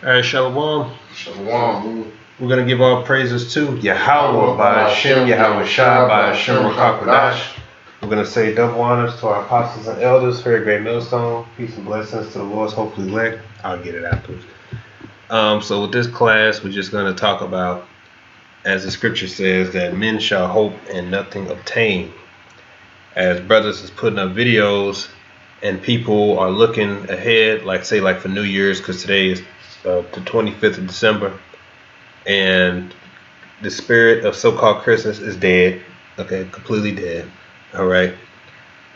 All right, Shalom. Shalom. We're going to give all praises to Yahweh by Hashem, Yahweh Shah by Hashem Rakakwadash. We're going to say double honors to our apostles and elders, very great millstone. Peace and blessings to the Lord's hopefully elect. I'll get it afterwards. So with this class, we're just going to talk about, as the scripture says, that men shall hope and nothing obtain. As brothers is putting up videos and people are looking ahead, like for New Year's, because today is the 25th of December, and the spirit of so-called Christmas is dead. Okay, completely dead. All right.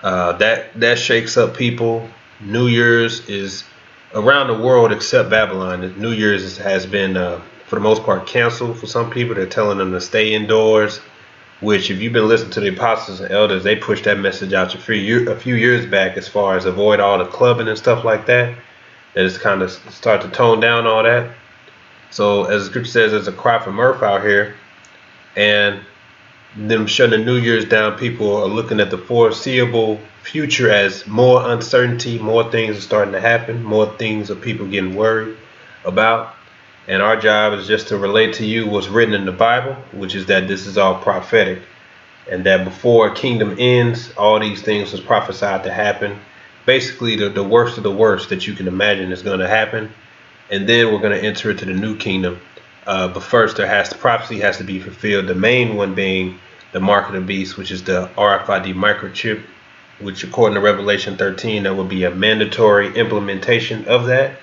That shakes up people. New Year's is around the world except Babylon. New Year's has been, for the most part, canceled for some people. They're telling them to stay indoors. Which, if you've been listening to the apostles and elders, they pushed that message out a few years back, as far as avoid all the clubbing and stuff like that. That it's kind of start to tone down all that. So, as the scripture says, there's a cry for mirth out here, and them shutting the New Year's down. People are looking at the foreseeable future as more uncertainty, more things are starting to happen, more things are people getting worried about. And our job is just to relate to you what's written in the Bible, which is that this is all prophetic, and that before a kingdom ends, all these things was prophesied to happen. Basically, the worst of the worst that you can imagine is going to happen, and then we're going to enter into the new kingdom. But first, prophecy has to be fulfilled. The main one being the mark of the beast, which is the RFID microchip, which according to Revelation 13, there will be a mandatory implementation of that.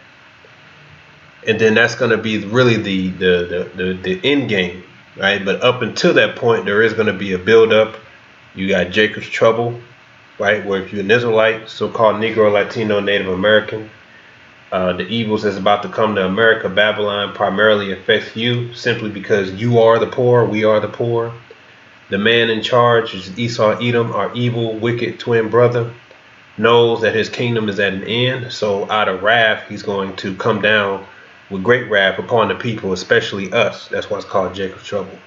And then that's going to be really the end game, right? But up until that point, there is going to be a build-up. You got Jacob's trouble, right? Where if you're an Israelite, so-called Negro, Latino, Native American, the evils that's about to come to America, Babylon, primarily affects you simply because you are the poor, we are the poor. The man in charge, is Esau, Edom, our evil, wicked twin brother, knows that his kingdom is at an end. So out of wrath, he's going to come down with great wrath upon the people, especially us. That's why it's called Jacob's trouble.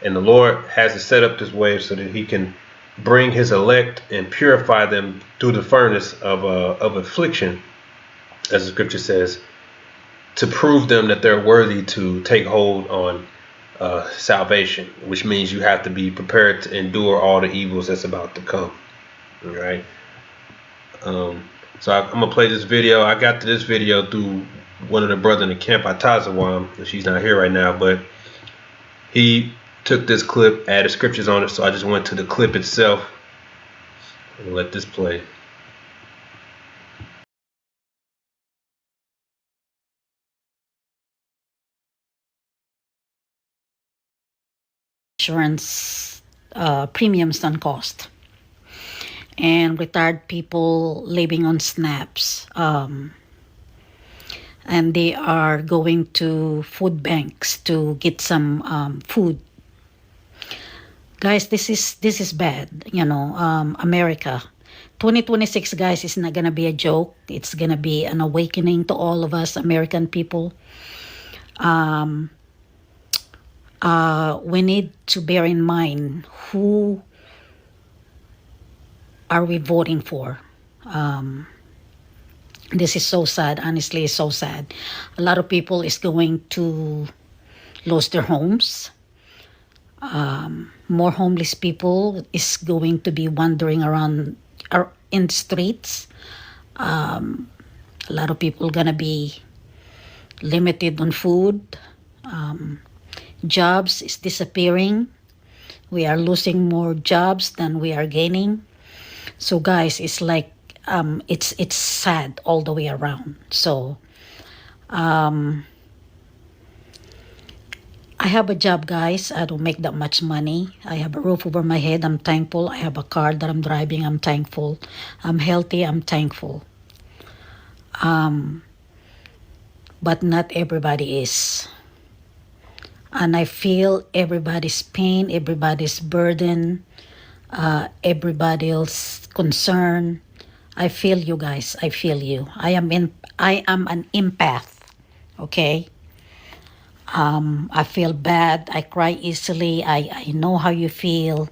And the Lord has it set up this way so that he can bring his elect and purify them through the furnace of affliction, as the scripture says, to prove them that they're worthy to take hold on salvation, which means you have to be prepared to endure all the evils that's about to come. All right. So I'm gonna play this video. I got to this video through one of the brothers in the camp, Atazawam. She's not here right now, but he took this clip, added scriptures on it, so I just went to the clip itself and let this play. Insurance premiums and cost, and retired people living on snaps, and they are going to food banks to get some food. Guys, this is bad. America 2026, guys, is not gonna be a joke. It's gonna be an awakening to all of us American people. We need to bear in mind who are we voting for. This is so sad. Honestly, it's so sad. A lot of people is going to lose their homes. More homeless people is going to be wandering around in the streets. A lot of people gonna be limited on food. Jobs is disappearing. We are losing more jobs than we are gaining. So guys, it's like it's sad all the way around. So I have a job, guys. I don't make that much money. I have a roof over my head. I'm thankful. I have a car that I'm driving. I'm thankful. I'm healthy. I'm thankful. But not everybody is. And I feel everybody's pain, everybody's burden, everybody's concern. I feel you guys. I feel you. I am an empath. Okay. I feel bad. I cry easily. I know how you feel.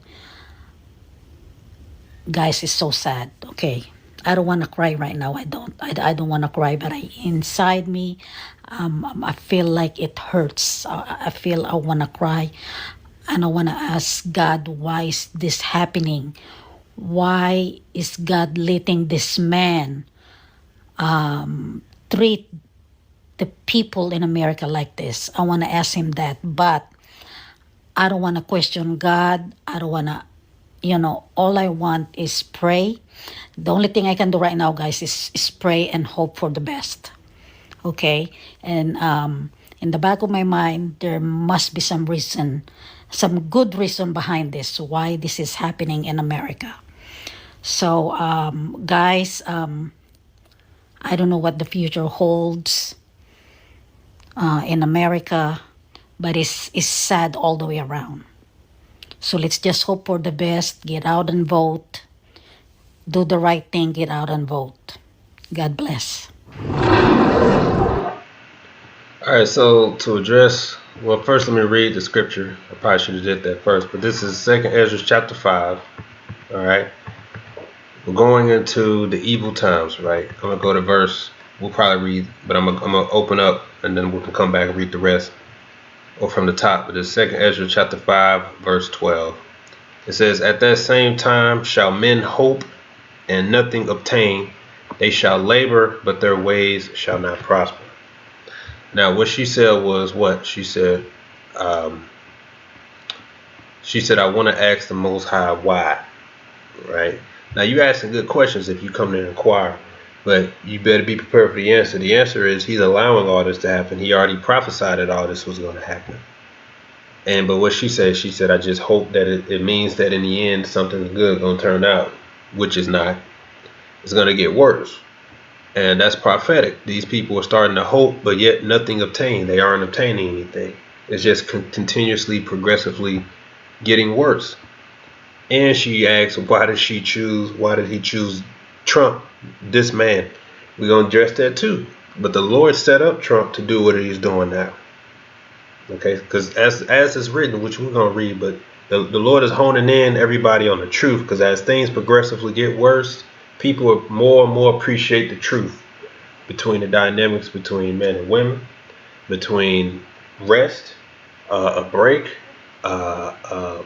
Guys, it's so sad. Okay. I don't want to cry right now. I don't want to cry, but inside me, I feel like it hurts. I feel I want to cry, and I want to ask God, why is this happening? Why is God letting this man treat the people in America like this? I want to ask him that, but I don't want to question God. I don't want to, all I want is pray. The only thing I can do right now, guys, is pray and hope for the best. Okay? And in the back of my mind, there must be some reason, some good reason behind this, why this is happening in America. So, guys, I don't know what the future holds in America, but it's sad all the way around. So let's just hope for the best, get out and vote, do the right thing, get out and vote. God bless. All right, so to address, well, first let me read the scripture. I probably should have did that first, but this is Second Ezra chapter 5. All right, we're going into the evil times, right? I'm gonna go to verse. We'll probably read, but I'm gonna open up, and then we can come back and read the rest, or from the top. But it's Second Ezra chapter 5, verse 12. It says, "At that same time shall men hope and nothing obtain; they shall labor, but their ways shall not prosper." Now, what she said was what? Um, she said, I want to ask the Most High why, right? Now, you asking good questions if you come to inquire, but you better be prepared for the answer. The answer is he's allowing all this to happen. He already prophesied that all this was going to happen. But what she said, I just hope that it means that in the end, something good going to turn out, which is not. It's going to get worse. And that's prophetic. These people are starting to hope, but yet nothing obtained. They aren't obtaining anything. It's just continuously, progressively getting worse. And she asks, why did he choose Trump, this man? We're going to address that too. But the Lord set up Trump to do what he's doing now. Okay, because as it's written, which we're going to read, but the Lord is honing in everybody on the truth, because as things progressively get worse, people will more and more appreciate the truth between the dynamics between men and women, between rest, a break, to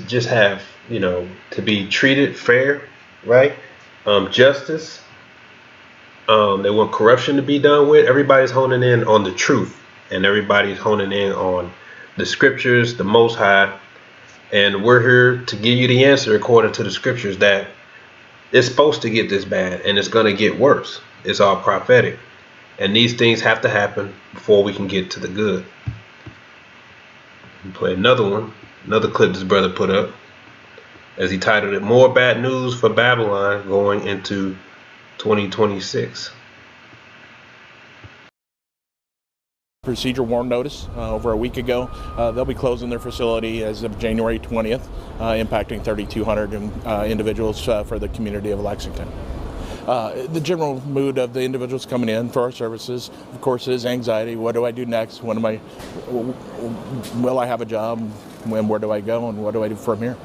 just have, to be treated fair, right? Justice. They want corruption to be done with. Everybody's honing in on the truth, and everybody's honing in on the scriptures, the Most High, and we're here to give you the answer according to the scriptures that it's supposed to get this bad, and it's going to get worse. It's all prophetic. And these things have to happen before we can get to the good. We'll play another clip this brother put up, as he titled it, "More Bad News for Babylon Going into 2026. Procedure warn notice over a week ago. They'll be closing their facility as of January 20th, impacting 3,200 individuals for the community of Lexington. The general mood of the individuals coming in for our services, of course, is anxiety. What do I do next? Will I have a job? Where do I go? And what do I do from here?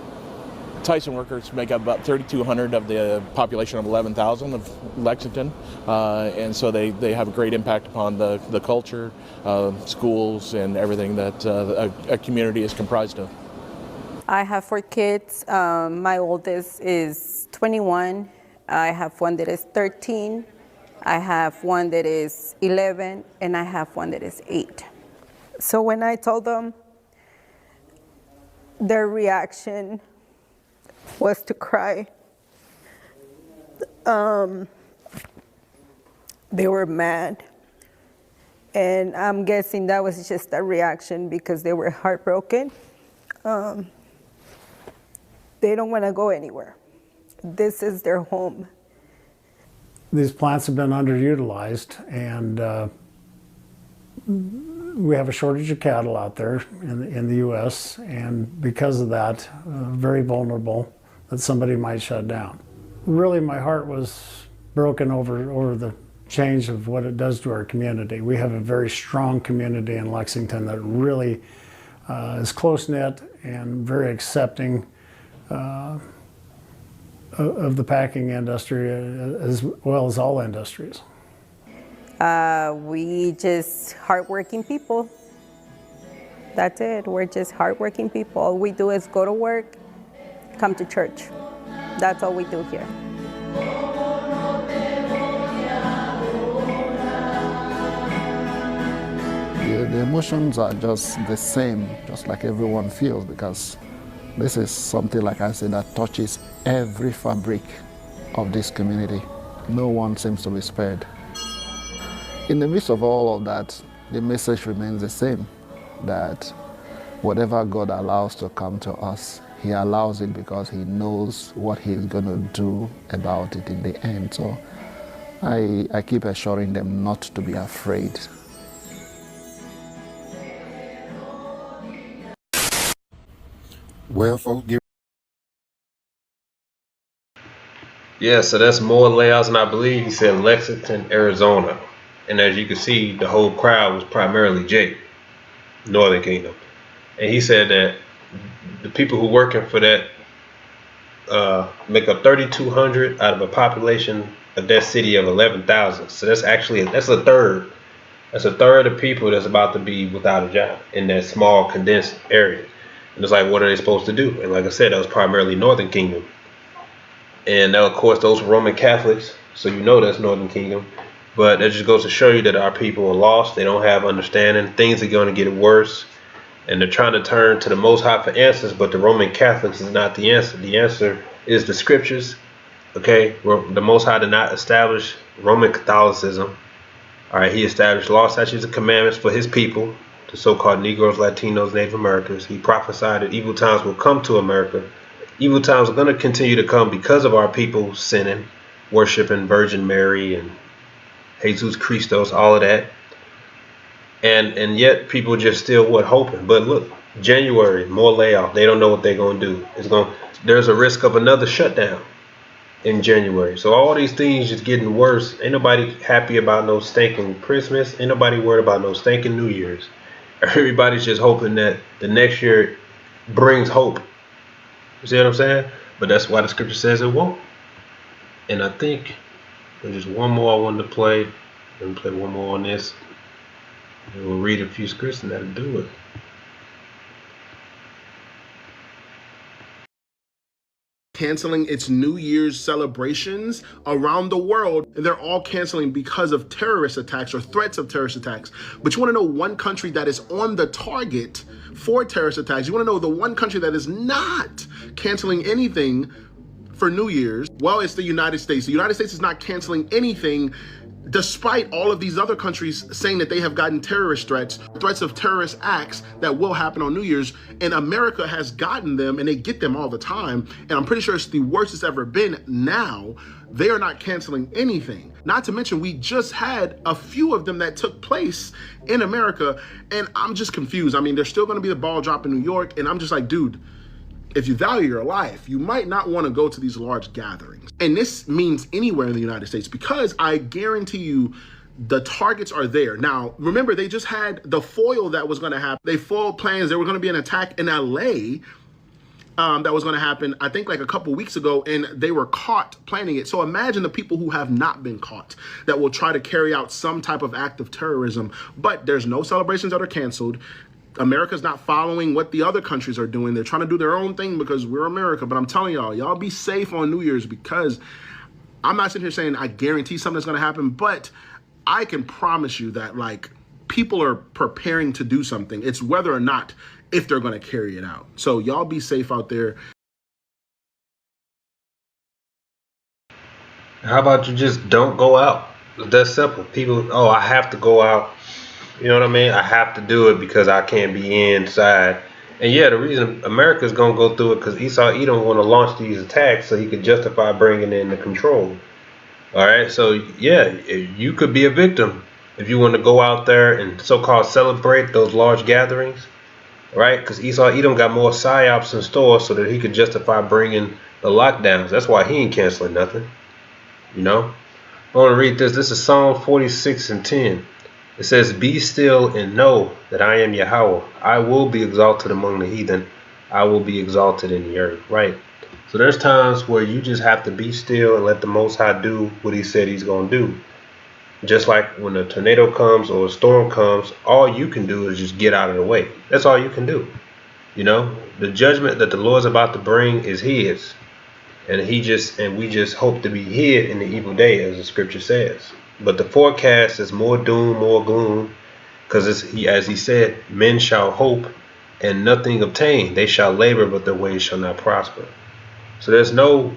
Tyson workers make up about 3,200 of the population of 11,000 of Lexington, and so they have a great impact upon the culture, schools, and everything that a community is comprised of. I have 4 kids. My oldest is 21. I have one that is 13. I have one that is 11, and I have one that is 8. So when I told them, their reaction was to cry. They were mad. And I'm guessing that was just a reaction because they were heartbroken. They don't want to go anywhere. This is their home. These plants have been underutilized, and we have a shortage of cattle out there in the U.S., and because of that, very vulnerable that somebody might shut down. Really, my heart was broken over the change of what it does to our community. We have a very strong community in Lexington that really is close-knit and very accepting. of the packing industry as well as all industries? We just hardworking people. That's it. We're just hardworking people. All we do is go to work, come to church. That's all we do here. The emotions are just the same, just like everyone feels, because this is something, like I said, that touches every fabric of this community. No one seems to be spared. In the midst of all of that, the message remains the same, that whatever God allows to come to us, He allows it because He knows what He's going to do about it in the end. So I keep assuring them not to be afraid. Well, folks, Yeah, so that's more layouts, and I believe he said Lexington, Arizona. And as you can see, the whole crowd was primarily Jake, Northern Kingdom. And he said that the people who working for that make up 3,200 out of a population of that city of 11,000. So that's a third. That's a third of people that's about to be without a job in that small condensed area. And it's like, what are they supposed to do? And like I said, that was primarily Northern Kingdom. And now, of course, those Roman Catholics, so you know that's Northern Kingdom. But that just goes to show you that our people are lost. They don't have understanding. Things are going to get worse. And they're trying to turn to the Most High for answers, but the Roman Catholics is not the answer. The answer is the scriptures. Okay, the Most High did not establish Roman Catholicism. All right, He established law, statutes, and commandments for His people, the so-called Negroes, Latinos, Native Americans. He prophesied that evil times will come to America. Evil times are going to continue to come because of our people sinning, worshiping Virgin Mary and Jesus Christos, all of that. And yet people just still hoping. But look, January, more layoff. They don't know what they're going to do. There's a risk of another shutdown in January. So all these things just getting worse. Ain't nobody happy about no stinking Christmas. Ain't nobody worried about no stinking New Year's. Everybody's just hoping that the next year brings hope. You see what I'm saying? But that's why the scripture says it won't. And I think there's just one more I wanted to play. Let me play one more on this. And we'll read a few scriptures and that'll do it. Canceling its New Year's celebrations around the world, and they're all canceling because of terrorist attacks or threats of terrorist attacks. But you want to know one country that is on the target for terrorist attacks? You want to know the one country that is not canceling anything for New Year's? Well, it's the United States. The United States is not canceling anything despite all of these other countries saying that they have gotten terrorist threats of terrorist acts that will happen on New Year's, and America has gotten them, and they get them all the time, and I'm pretty sure it's the worst it's ever been. Now they are not canceling anything. Not to mention, we just had a few of them that took place in America, and I'm just confused. I mean, there's still going to be the ball drop in New York, and I'm just like, dude, if you value your life, you might not want to go to these large gatherings. And this means anywhere in the United States, because I guarantee you the targets are there. Now, remember, they just had the foil that was going to happen. They foiled plans. There was going to be an attack in LA that was going to happen, I think, like a couple weeks ago, and they were caught planning it. So imagine the people who have not been caught that will try to carry out some type of act of terrorism. But there's no celebrations that are canceled. America's not following what the other countries are doing. They're trying to do their own thing because we're America. But I'm telling y'all be safe on New Year's, because I'm not sitting here saying I guarantee something's going to happen, but I can promise you that, like, people are preparing to do something. It's whether or not if they're going to carry it out. So y'all be safe out there. How about you just don't go out? That's simple. People, I have to go out. You know what I mean? I have to do it because I can't be inside. And yeah, the reason America's going to go through it because Esau Edom want to launch these attacks so he could justify bringing in the control. All right? So yeah, you could be a victim if you want to go out there and so-called celebrate those large gatherings. Right? Because Esau Edom got more psyops in store so that he could justify bringing the lockdowns. That's why he ain't canceling nothing. You know? I want to read this. This is Psalm 46:10. It says, "Be still and know that I am Yahweh. I will be exalted among the heathen. I will be exalted in the earth." Right? So there's times where you just have to be still and let the Most High do what he said he's going to do. Just like when a tornado comes or a storm comes, all you can do is just get out of the way. That's all you can do. You know, the judgment that the Lord's about to bring is his. And we just hope to be hid in the evil day, as the scripture says. But the forecast is more doom, more gloom, because as he said, men shall hope and nothing obtain. They shall labor, but their ways shall not prosper. So there's no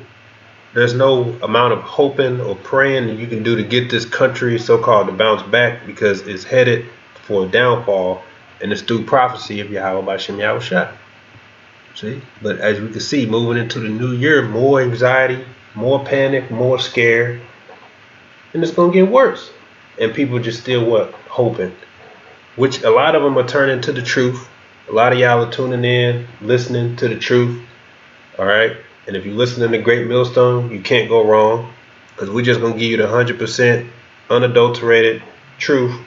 amount of hoping or praying that you can do to get this country so-called to bounce back, because it's headed for a downfall, and it's through prophecy of Yahweh B'Shem Yahushua. See? But as we can see, moving into the new year, more anxiety, more panic, more scare, and it's going to get worse. And people just still hoping, which a lot of them are turning to the truth. A lot of y'all are tuning in, listening to the truth. All right. And if you listen to Great Millstone, you can't go wrong, because we're just going to give you the 100% unadulterated truth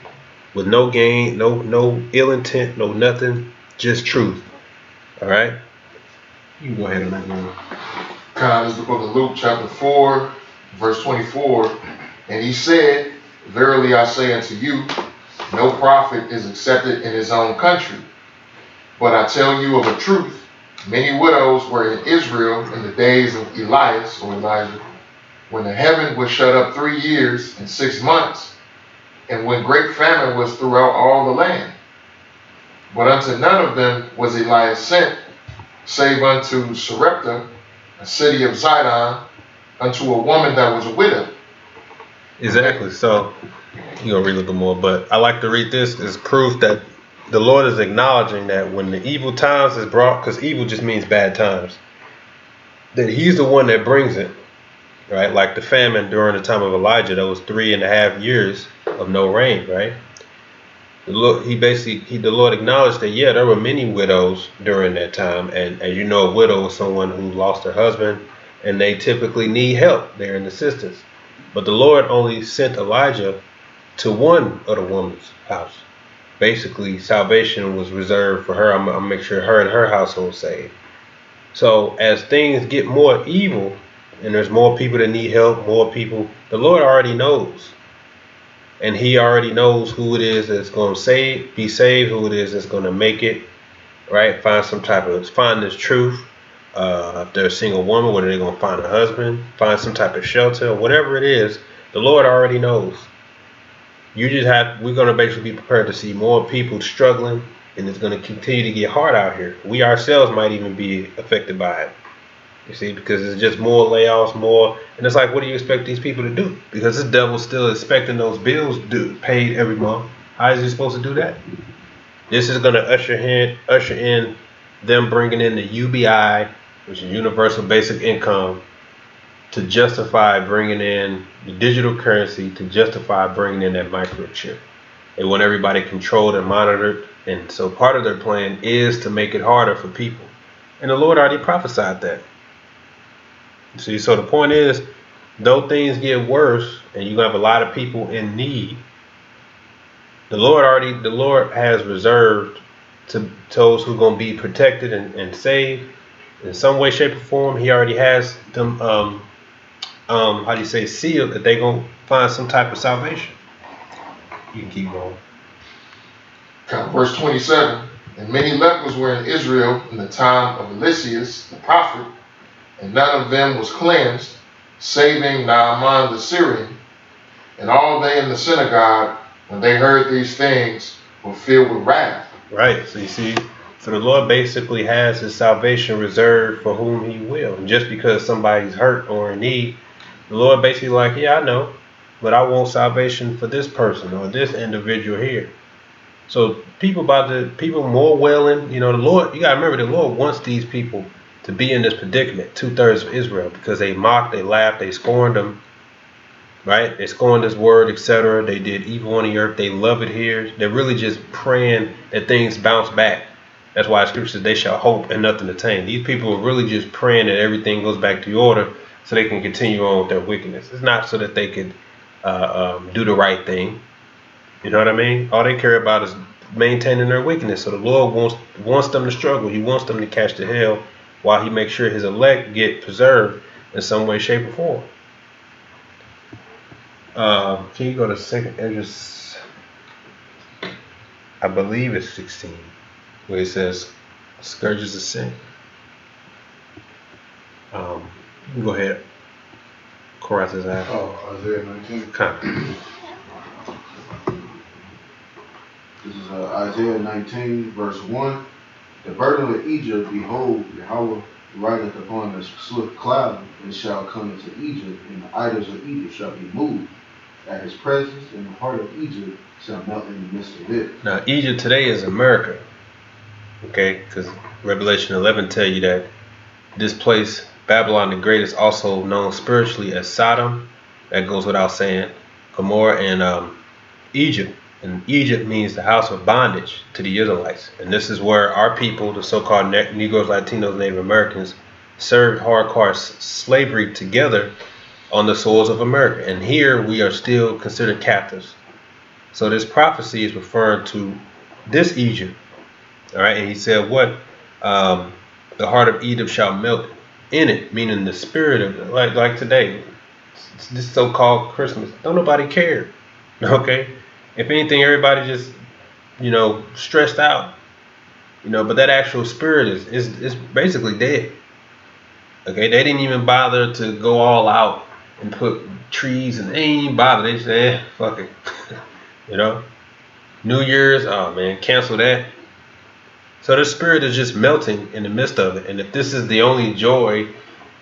with no gain, no ill intent, no nothing, just truth. All right. You can go ahead and let me know. This is the book of Luke, chapter 4, verse 24. And he said, verily I say unto you, no prophet is accepted in his own country. But I tell you of a truth, many widows were in Israel in the days of Elias, or Elijah, when the heaven was shut up 3 years and 6 months, and when great famine was throughout all the land. But unto none of them was Elias sent, save unto Sarepta, a city of Sidon, unto a woman that was a widow. Exactly. So you're going to read a little more, but I like to read this as proof that the Lord is acknowledging that when the evil times is brought, because evil just means bad times, that he's the one that brings it, right? Like the famine during the time of Elijah, that was 3.5 years of no rain, right? The Lord acknowledged that, yeah, there were many widows during that time. And as you know, a widow is someone who lost her husband, and they typically need help. They're in assistance. But the Lord only sent Elijah to one of the woman's house. Basically, salvation was reserved for her. I'm going to make sure her and her household saved. So as things get more evil and there's more people that need help, more people, the Lord already knows. And he already knows who it is that's going to be saved, who it is that's going to make it, right? Find this truth. If they're a single woman, whether they're going to find a husband, find some type of shelter, whatever it is, the Lord already knows. We're going to basically be prepared to see more people struggling, and it's going to continue to get hard out here. We ourselves might even be affected by it. You see, because it's just more layoffs, more, and it's like, what do you expect these people to do? Because this devil's still expecting those bills paid every month. How is he supposed to do that? This is going to usher in them bringing in the UBI, which is Universal Basic Income, to justify bringing in the digital currency, to justify bringing in that microchip. They want everybody controlled and monitored, and so part of their plan is to make it harder for people. And the Lord already prophesied that. See, so the point is, though things get worse and you have a lot of people in need, the Lord has reserved to those who are going to be protected and saved in some way, shape, or form. He already has them, sealed, that they're going to find some type of salvation. You can keep going. Verse 27, and many lepers were in Israel in the time of Eliseus the prophet, and none of them was cleansed, saving Naaman the Syrian. And all they in the synagogue, when they heard these things, were filled with wrath. Right. So you see, so the Lord basically has his salvation reserved for whom he will. And just because somebody's hurt or in need, the Lord basically like, yeah, I know, but I want salvation for this person or this individual here. So people more willing, the Lord, you got to remember, the Lord wants these people to be in this predicament, 2/3 of Israel, because they mocked, they laughed, they scorned them, right? They scorned his word, etc. They did evil on the earth. They love it here. They're really just praying that things bounce back. That's why scripture says they shall hope and nothing attain. These people are really just praying that everything goes back to order so they can continue on with their wickedness. It's not so that they could do the right thing. You know what I mean? All they care about is maintaining their wickedness. So the Lord wants them to struggle. He wants them to catch the hell while he makes sure his elect get preserved in some way, shape, or form. Can you go to 2nd Esdras? I believe it's 16, where it says scourges of sin. You can go ahead. Korath is out. Oh, Isaiah 19. This is Isaiah 19, verse 1. The burden of Egypt, behold, Yahweh rideth upon a swift cloud, and shall come into Egypt, and the idols of Egypt shall be moved at his presence, and the heart of Egypt shall melt in the midst of it. Now, Egypt today is America. Okay, because Revelation 11 tell you that this place, Babylon the Great, is also known spiritually as Sodom. That goes without saying. Gomorrah and Egypt. And Egypt means the house of bondage to the Israelites. And this is where our people, the so-called Negroes, Latinos, Native Americans, served hardcore slavery together on the soils of America. And here we are still considered captives. So this prophecy is referring to this Egypt. All right, and he said, what? The heart of Egypt shall melt in it, meaning the spirit of it. Like today, this so-called Christmas. Don't nobody care. Okay? If anything, everybody just, stressed out. But that actual spirit is basically dead. Okay, they didn't even bother to go all out and put trees, and they ain't even bother. They said, fuck it. New Year's, oh man, cancel that. So the spirit is just melting in the midst of it. And if this is the only joy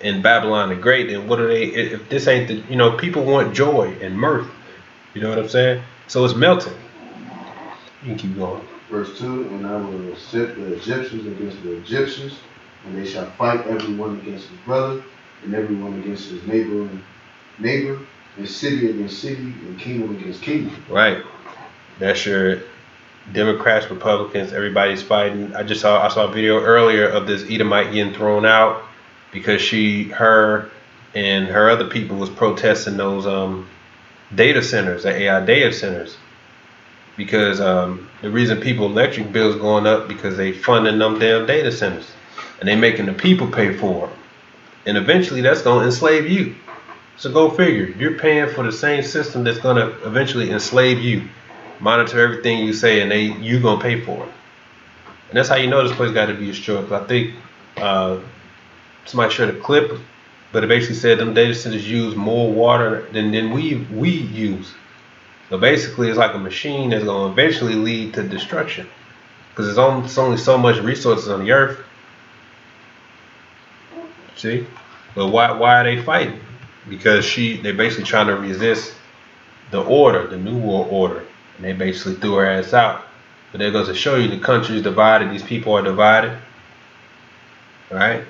in Babylon the Great, then what are they? If this ain't the, people want joy and mirth. You know what I'm saying? So it's melting. You can keep going. Verse 2, and I will set the Egyptians against the Egyptians, and they shall fight everyone against his brother, and everyone against his neighbor, and city against city, and kingdom against kingdom. Right. That's your Democrats, Republicans, everybody's fighting. I saw a video earlier of this Edomite getting thrown out because her and her other people was protesting those data centers, the AI data centers. Because the reason people electric bills going up because they funding them damn data centers. And they making the people pay for them. And eventually that's gonna enslave you. So go figure. You're paying for the same system that's gonna eventually enslave you. Monitor everything you say, and you gonna pay for it. And that's how you know this place got to be destroyed. Cause I think somebody shared a clip, but it basically said them data centers use more water than we use. So basically, it's like a machine that's gonna eventually lead to destruction. Because there's only so much resources on the earth. See, but why are they fighting? Because they're basically trying to resist the order, the New World Order. And they basically threw her ass out. But that goes to show you the country's divided. These people are divided. All right?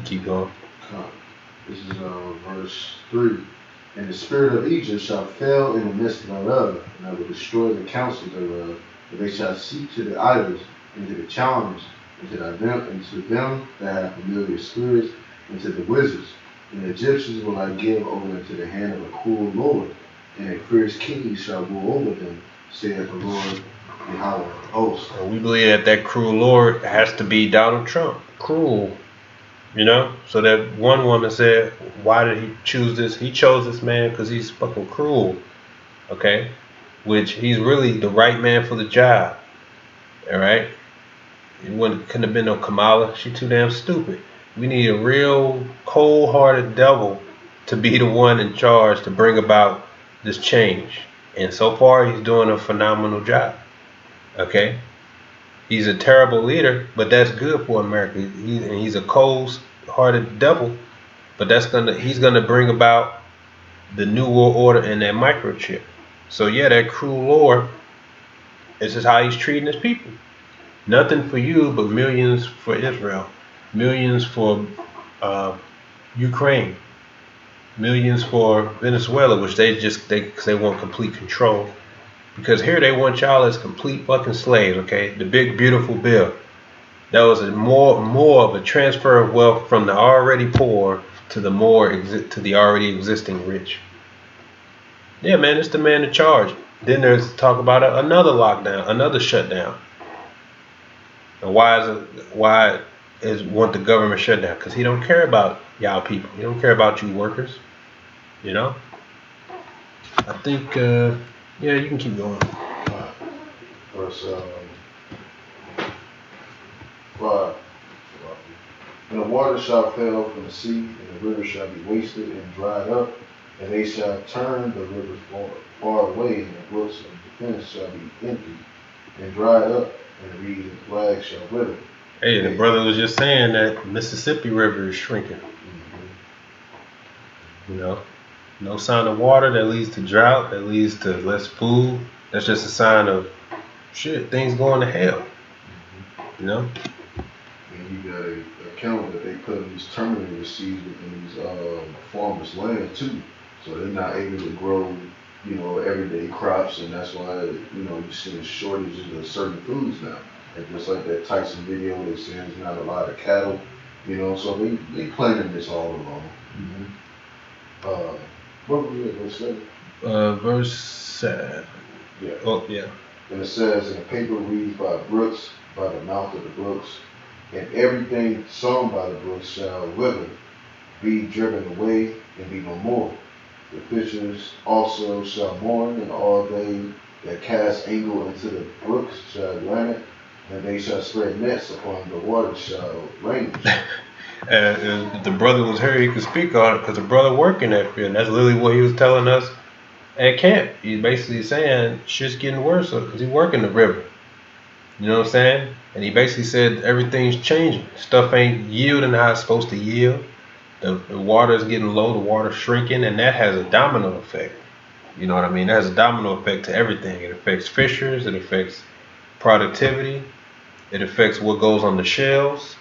Keep going. This is verse 3. And the spirit of Egypt shall fail in the midst thereof, and I will destroy the counsel thereof. And they shall seek to the idols, and to the charmers, and to them that have familiar spirits, and to the wizards. And the Egyptians will I give over into the hand of a cruel lord, and a fierce king shall rule over them, saith the Lord Yahweh of hosts. And we believe that cruel lord has to be Donald Trump. Cruel. So that one woman said, why did he choose this? He chose this man because he's fucking cruel. Okay? Which he's really the right man for the job. Alright? It couldn't have been no Kamala. She too damn stupid. We need a real cold-hearted devil to be the one in charge to bring about this change. And so far he's doing a phenomenal job. Okay? He's a terrible leader, but that's good for America. He's a cold-hearted devil, but he's gonna bring about the New World Order and that microchip. So yeah, that cruel lord, this is how he's treating his people. Nothing for you, but millions for Israel, millions for Ukraine, millions for Venezuela, which they want complete control. Because here they want y'all as complete fucking slaves, okay? The big beautiful bill. That was more of a transfer of wealth from the already poor to the already existing rich. Yeah, man, it's the man in charge. Then there's talk about another lockdown, another shutdown. And why is want the government shutdown because he don't care about y'all people. He don't care about you workers. You know. I think yeah, you can keep going. Verse 5. And the water shall fail from the sea, and the river shall be wasted and dried up, and they shall turn the river far away, and the brooks of defense shall be empty and dried up, and the reed and flag shall wither. Hey, the brother was just saying that Mississippi River is shrinking. You know, no sign of water that leads to drought, that leads to less food. That's just a sign of shit, things going to hell. You know? And you got a account that they put in these terminating receipts within these farmers' land too. So they're not able to grow, you know, everyday crops, and that's why, you know, you're seeing shortages of certain foods now. And just like that Tyson video, they're saying there's not a lot of cattle, you know, so they planning this all along. What was it, verse 7? Verse 7. Yeah. Oh, yeah. And it says, and the paper reads by brooks, by the mouth of the brooks, and everything sown by the brooks shall wither, be driven away, and be no more. The fishers also shall mourn, and all they that cast angle into the brooks shall lament, and they shall spread nets upon the water shall range. And if the brother was here, he could speak on it because the brother working that field. That's literally what he was telling us at camp. He's basically saying shit's getting worse because he's working the river. You know what I'm saying? And he basically said everything's changing. Stuff ain't yielding how it's supposed to yield. The water is getting low, the water's shrinking, and that has a domino effect. You know what I mean? That has a domino effect to everything. It affects fishers, it affects productivity, it affects what goes on the shelves.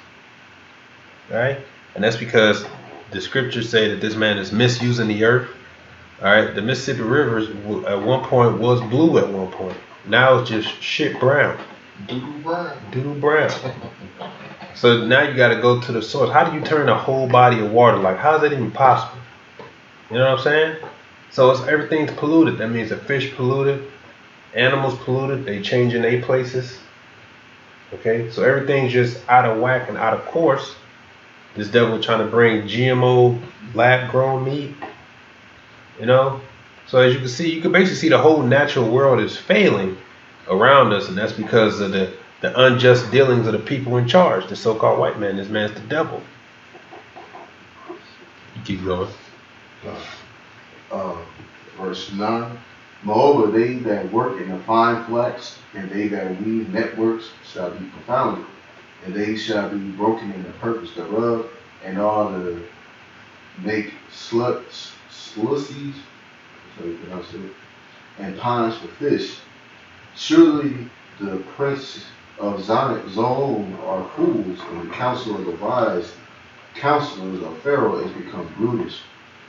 Right? And that's because the scriptures say that this man is misusing the earth. All right, the Mississippi River at one point was blue at one point. Now it's just shit brown. Doodle brown. So now you got to go to the source. How do you turn a whole body of water? Like, how is that even possible? You know what I'm saying? So it's everything's polluted. That means the fish polluted, animals polluted. They changing their places. Okay, so everything's just out of whack and out of course. This devil trying to bring GMO lab-grown meat, you know? So as you can see, you can basically see the whole natural world is failing around us, and that's because of the unjust dealings of the people in charge, the so-called white man. This man's the devil. You keep going. Verse 9. Moreover, they that work in the fine flax, and they that weave networks shall be confounded. And they shall be broken in the purpose thereof, and all the make sluices, so you pronounce it, and ponds for fish. Surely the prince of Zoan are fools, and the counsel of the wise counselors of Pharaoh is become brutish.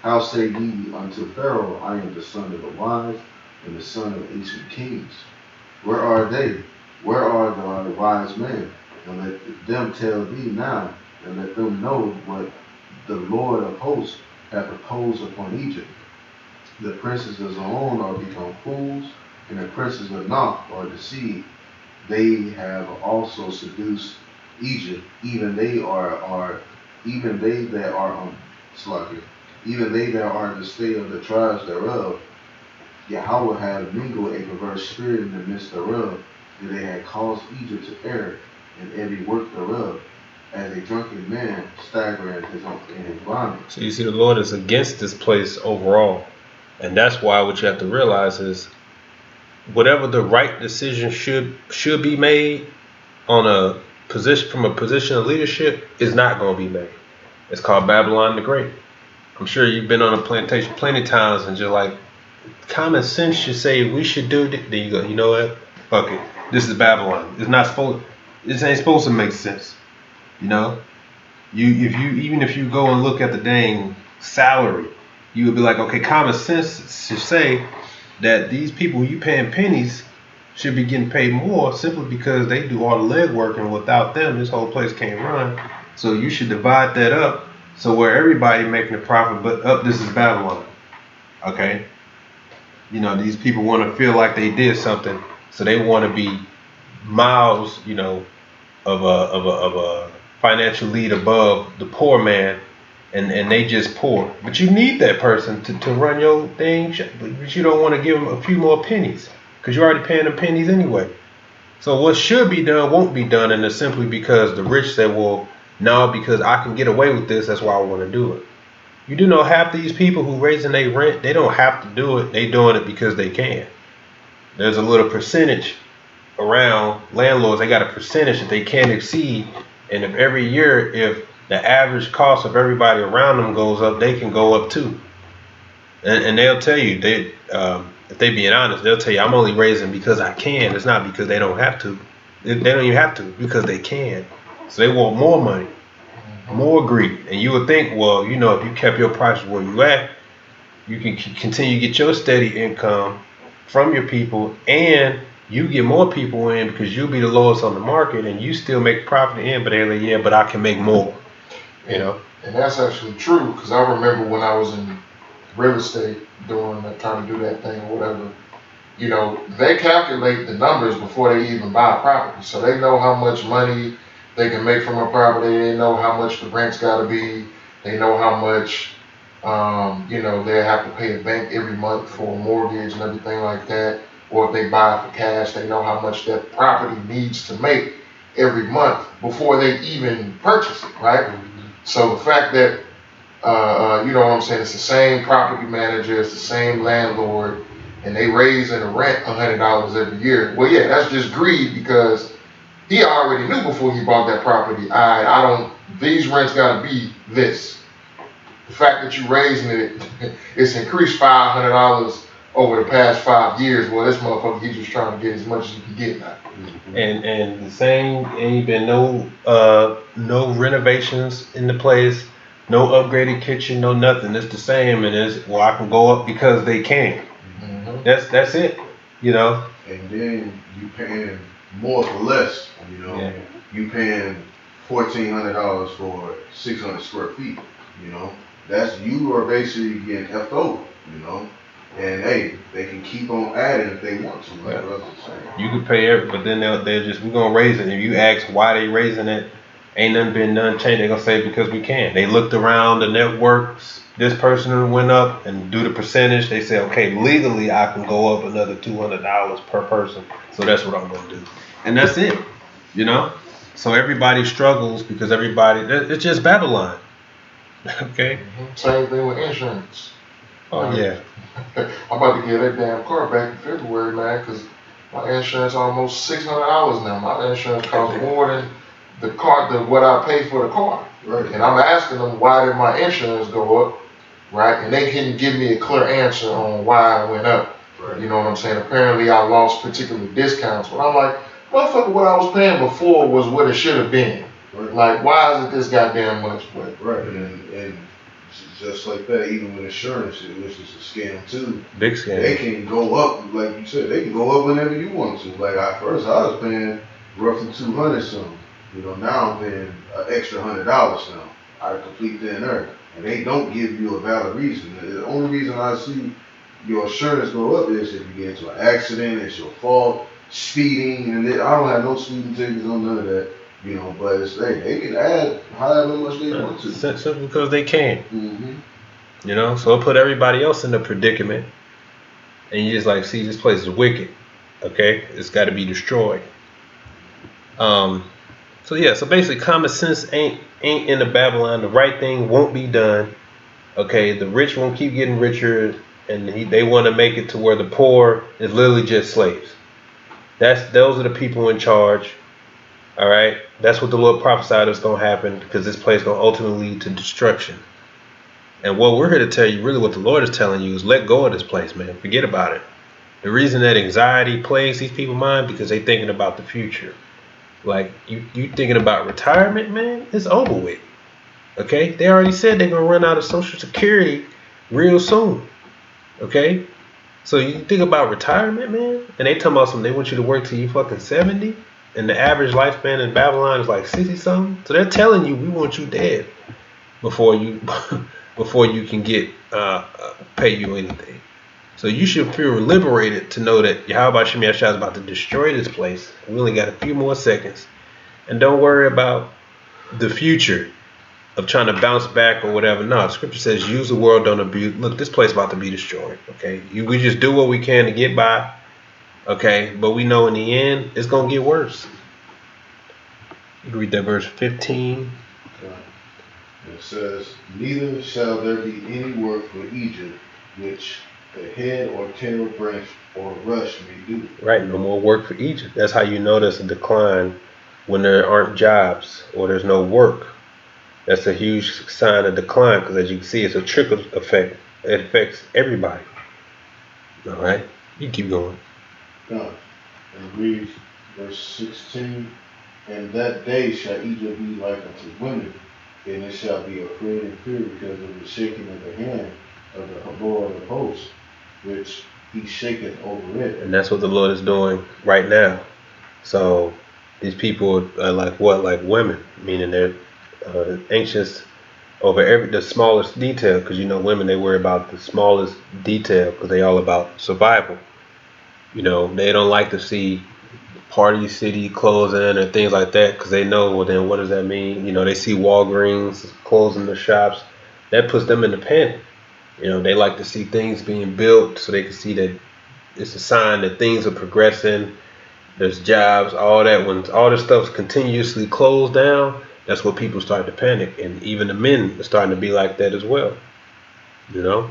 How say ye unto Pharaoh, I am the son of the wise, and the son of ancient kings? Where are they? Where are the wise men? And let them tell thee now, and let them know what the Lord of hosts hath proposed upon Egypt. The princes of Zoan are become fools, and the princes of Noph are deceived. They have also seduced Egypt, even they that are in the state of the tribes thereof. Yahweh hath mingled a perverse spirit in the midst thereof, and they had caused Egypt to err in every work thereof, as a drunken man staggering in his vomit. So you see, the Lord is against this place overall, and that's why what you have to realize is whatever the right decision should be made on a position from a position of leadership is not going to be made. It's called Babylon the Great. I'm sure you've been on a plantation plenty of times and just like common sense should say we should do this. Then you go, you know what? Fuck it. This is Babylon. This ain't supposed to make sense. You know? Even if you go and look at the dang salary, you would be like, okay, common sense should say that these people you paying pennies should be getting paid more simply because they do all the legwork, and without them this whole place can't run. So you should divide that up so where everybody making a profit, but this is Babylon. Okay? You know, these people want to feel like they did something, so they want to be miles, you know, of a financial lead above the poor man, and they just poor. But you need that person to run your thing, but you don't want to give them a few more pennies because you're already paying them pennies anyway. So what should be done won't be done, and it's simply because the rich say, well, no, because I can get away with this, that's why I want to do it. You do know half these people who raising their rent, they don't have to do it. They doing it because they can. There's a little percentage around landlords. They got a percentage that they can't exceed. And if every year, if the average cost of everybody around them goes up, they can go up too. And they'll tell you, if they being honest, they'll tell you, I'm only raising because I can. It's not because they don't have to. They don't even have to because they can. So they want more money, more greed. And you would think, well, you know, if you kept your prices where you at, you can continue to get your steady income from your people, and you get more people in because you'll be the lowest on the market, and you still make profit in. But they're like, yeah, but I can make more. You know. And that's actually true, because I remember when I was in real estate doing trying to do that thing or whatever, you know, they calculate the numbers before they even buy a property. So they know how much money they can make from a property. They know how much the rent's got to be. They know how much, you know, they have to pay a bank every month for a mortgage and everything like that. Or if they buy it for cash, they know how much that property needs to make every month before they even purchase it, right? So the fact that, you know what I'm saying, it's the same property manager, it's the same landlord, and they raising the rent $100 every year. Well, yeah, that's just greed, because he already knew before he bought that property, these rents gotta be this. The fact that you raising it, it's increased $500 over the past 5 years. Well, this motherfucker, he's just trying to get as much as he can get now. And the same, ain't been no renovations in the place, no upgraded kitchen, no nothing. It's the same, and it's, well, I can go up because they can. Mm-hmm. That's it, you know. And then you paying more for less, you know. Yeah. You paying $1,400 for 600 square feet, you know. You are basically getting effed over, you know. And hey, they can keep on adding if they want to, like Russ was saying. You could pay every, but then they're just, we're gonna raise it. If you ask why they raising it, ain't nothing been done changed. They're gonna say because we can. They looked around the networks, this person went up and do the percentage. They say, okay, legally I can go up another $200 per person. So that's what I'm gonna do. And that's it, you know? So everybody struggles because it's just Babylon. Okay? Same thing with insurance. Oh yeah. I'm about to get that damn car back in February, man, because my insurance almost $600 now. My insurance costs more than what I pay for the car. Right. And I'm asking them, why did my insurance go up, right? And they couldn't give me a clear answer on why it went up. Right. You know what I'm saying? Apparently I lost particular discounts. But I'm like, motherfucker, what I was paying before was what it should have been. Right. Like, why is it this goddamn much? But, right, and just like that, even with insurance, which is a scam too. Big scam. They can go up, like you said, they can go up whenever you want to. Like at first I was paying roughly $200 something. You know, now I'm paying an extra $100 now out of complete thin air. And they don't give you a valid reason. The only reason I see your insurance go up is if you get into an accident, it's your fault, speeding, and I don't have no speeding tickets on none of that. You know, but it's they can add however much they want to. Simply because they can. Mm-hmm. You know, so it'll put everybody else in the predicament. And you just like, see, this place is wicked. Okay? It's got to be destroyed. So yeah, so basically common sense ain't in the Babylon. The right thing won't be done. Okay? The rich won't keep getting richer, and they want to make it to where the poor is literally just slaves. Those are the people in charge. All right, that's what the Lord prophesied is going to happen, because this place is going to ultimately lead to destruction. And what we're here to tell you, really what the Lord is telling you, is let go of this place, man. Forget about it. The reason that anxiety plagues these people's mind, because they thinking about the future. Like, you thinking about retirement, man, it's over with. Okay, they already said they're going to run out of Social Security real soon. Okay, so you think about retirement, man, and they talking about something, they want you to work till you fucking 70. And the average lifespan in Babylon is like 60 something. So they're telling you, we want you dead before you can get pay you anything. So you should feel liberated to know that Yahweh Shem Yahshua is about to destroy this place. We only got a few more seconds. And don't worry about the future of trying to bounce back or whatever. No, Scripture says use the world, don't abuse. Look, this place about to be destroyed. Okay, we just do what we can to get by. Okay, but we know in the end it's gonna get worse. You can read that verse 15. It says, neither shall there be any work for Egypt, which the head or tail branch or rush may do. Right, no more work for Egypt. That's how you notice a decline when there aren't jobs or there's no work. That's a huge sign of decline, because as you can see, it's a trickle effect. It affects everybody. All right, you keep going. God. And reads verse 16, and that day shall Egypt be like unto women, and it shall be afraid and fear because of the shaking of the hand of the Lord of hosts, which he shaketh over it. And that's what the Lord is doing right now. So these people are like what? Like women, meaning they're anxious over the smallest detail, because you know women, they worry about the smallest detail because they all about survival. You know, they don't like to see Party City closing or things like that, because they know, well, then what does that mean? You know, they see Walgreens closing the shops. That puts them in a panic. You know, they like to see things being built so they can see that it's a sign that things are progressing. There's jobs, all that. When all this stuff's continuously closed down, that's what people start to panic. And even the men are starting to be like that as well. You know?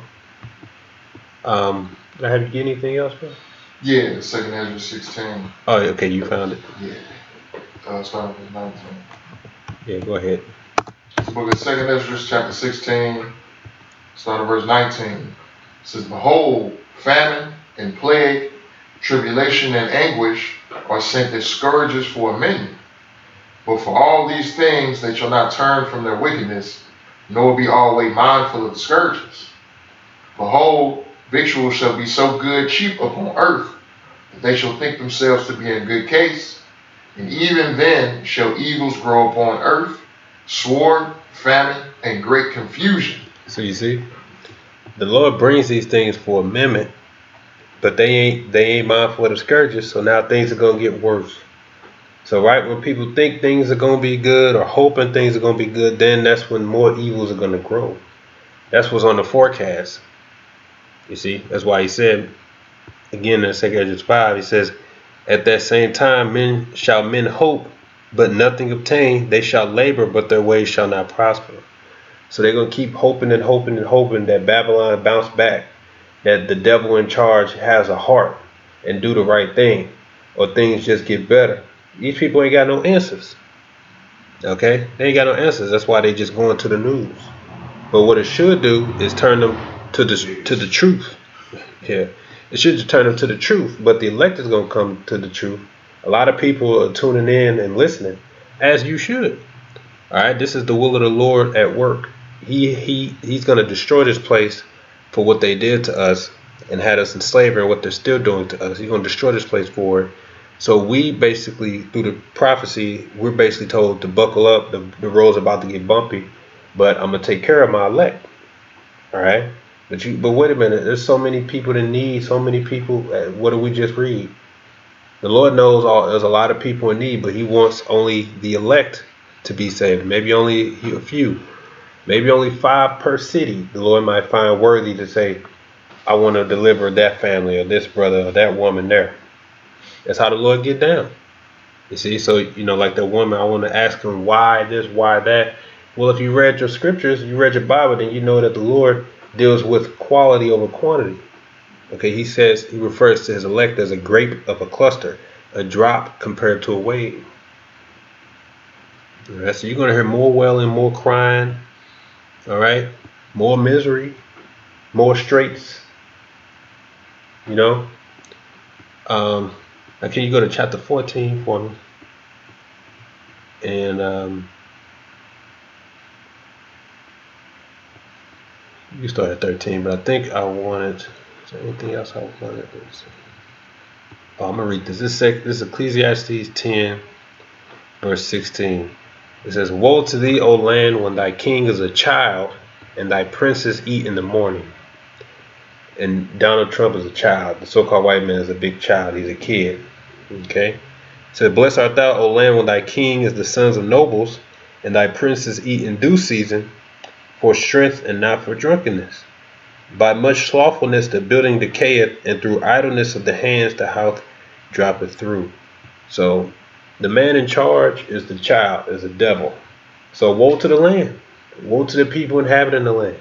Did I have you get anything else, bro? Yeah, 2nd Ezra 16. Oh, okay, you found it. Yeah. Starting with 19. Yeah, go ahead. The book of 2nd Ezra, chapter 16, starting verse 19. It says, behold, famine and plague, tribulation and anguish are sent as scourges for many. But for all these things they shall not turn from their wickedness, nor be always mindful of the scourges. Behold, victuals shall be so good cheap upon earth, that they shall think themselves to be in good case. And even then shall evils grow upon earth, sword, famine, and great confusion. So you see, the Lord brings these things for a amendment, but they ain't mindful of the scourges, so now things are gonna get worse. So right when people think things are gonna be good or hoping things are gonna be good, then that's when more evils are gonna grow. That's what's on the forecast. You see, that's why he said, again in 2 Ezra 5, he says, at that same time men hope, but nothing obtain. They shall labor, but their ways shall not prosper. So they're going to keep hoping and hoping and hoping that Babylon bounce back, that the devil in charge has a heart and do the right thing, or things just get better. These people ain't got no answers. Okay? They ain't got no answers. That's why they just going to the news. But what it should do is turn them to the truth. Yeah. It should turn them to the truth, but the elect is going to come to the truth. A lot of people are tuning in and listening, as you should. All right, this is the will of the Lord at work. He's going to destroy this place for what they did to us and had us in slavery, and what they're still doing to us. He's going to destroy this place for it. So we basically, through the prophecy, we're basically told to buckle up. The road's about to get bumpy, but I'm going to take care of my elect. All right. But wait a minute, there's so many people in need, so many people. What did we just read? The Lord knows there's a lot of people in need, but he wants only the elect to be saved. Maybe only a few, maybe only 5 per city. The Lord might find worthy to say, I want to deliver that family or this brother or that woman there. That's how the Lord get down. You see, so, you know, like that woman, I want to ask him why this, why that. Well, if you read your scriptures, you read your Bible, then you know that the Lord deals with quality over quantity. Okay, he says, he refers to his elect as a grape of a cluster, a drop compared to a wave. All right, so you're going to hear more wailing, more crying, all right, more misery, more straits, you know. Now can you go to chapter 14 for me? And you start at 13, but I think I wanted, is there anything else I wanted? Oh, I'm going to read this. This is Ecclesiastes 10, verse 16. It says, woe to thee, O land, when thy king is a child, and thy princes eat in the morning. And Donald Trump is a child. The so-called white man is a big child. He's a kid. Okay? It says, blessed art thou, O land, when thy king is the sons of nobles, and thy princes eat in due season, for strength and not for drunkenness. By much slothfulness the building decayeth, and through idleness of the hands the house droppeth through. So the man in charge is the child, is the devil. So woe to the land. Woe to the people inhabiting the land.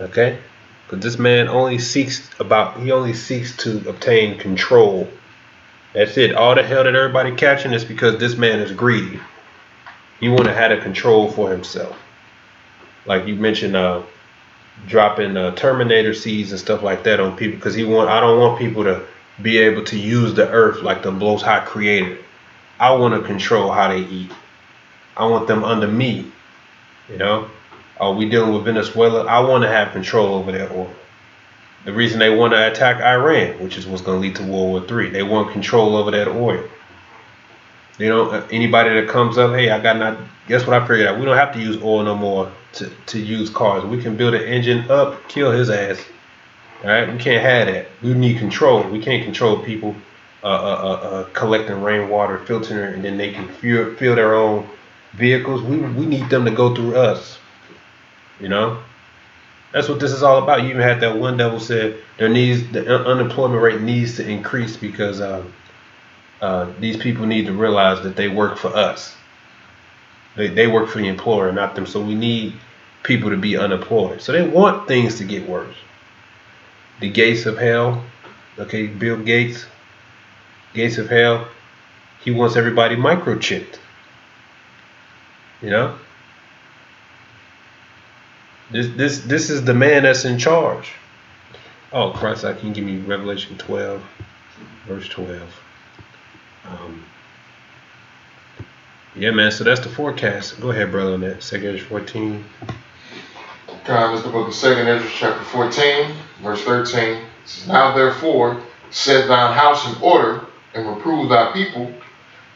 Okay? Because this man only seeks to obtain control. That's it. All the hell that everybody catching is because this man is greedy. He want to have the control for himself. Like you mentioned, dropping Terminator seeds and stuff like that on people, because I don't want people to be able to use the earth like the Most High created. I want to control how they eat. I want them under me. You know? Are we dealing with Venezuela? I want to have control over their oil. The reason they want to attack Iran, which is what's going to lead to World War III, they want control over that oil. You know, anybody that comes up, hey, guess what I figured out? We don't have to use oil no more to use cars. We can build an engine up, kill his ass. All right, we can't have that. We need control. We can't control people collecting rainwater, filtering it, and then they can fuel their own vehicles. We need them to go through us. You know, that's what this is all about. You even had that one devil said the unemployment rate needs to increase because these people need to realize that they work for us. They work for the employer, not them. So we need people to be unemployed. So they want things to get worse. The gates of hell, okay, Bill Gates, gates of hell, he wants everybody microchipped. You know? This is the man that's in charge. Oh, Christ, I can give me Revelation 12, verse 12. Yeah, man, so that's the forecast. Go ahead, brother, on that. 2 Ezra 14. It's the book of 2 Ezra chapter 14, verse 13. It says, now therefore, set thine house in order, and reprove thy people,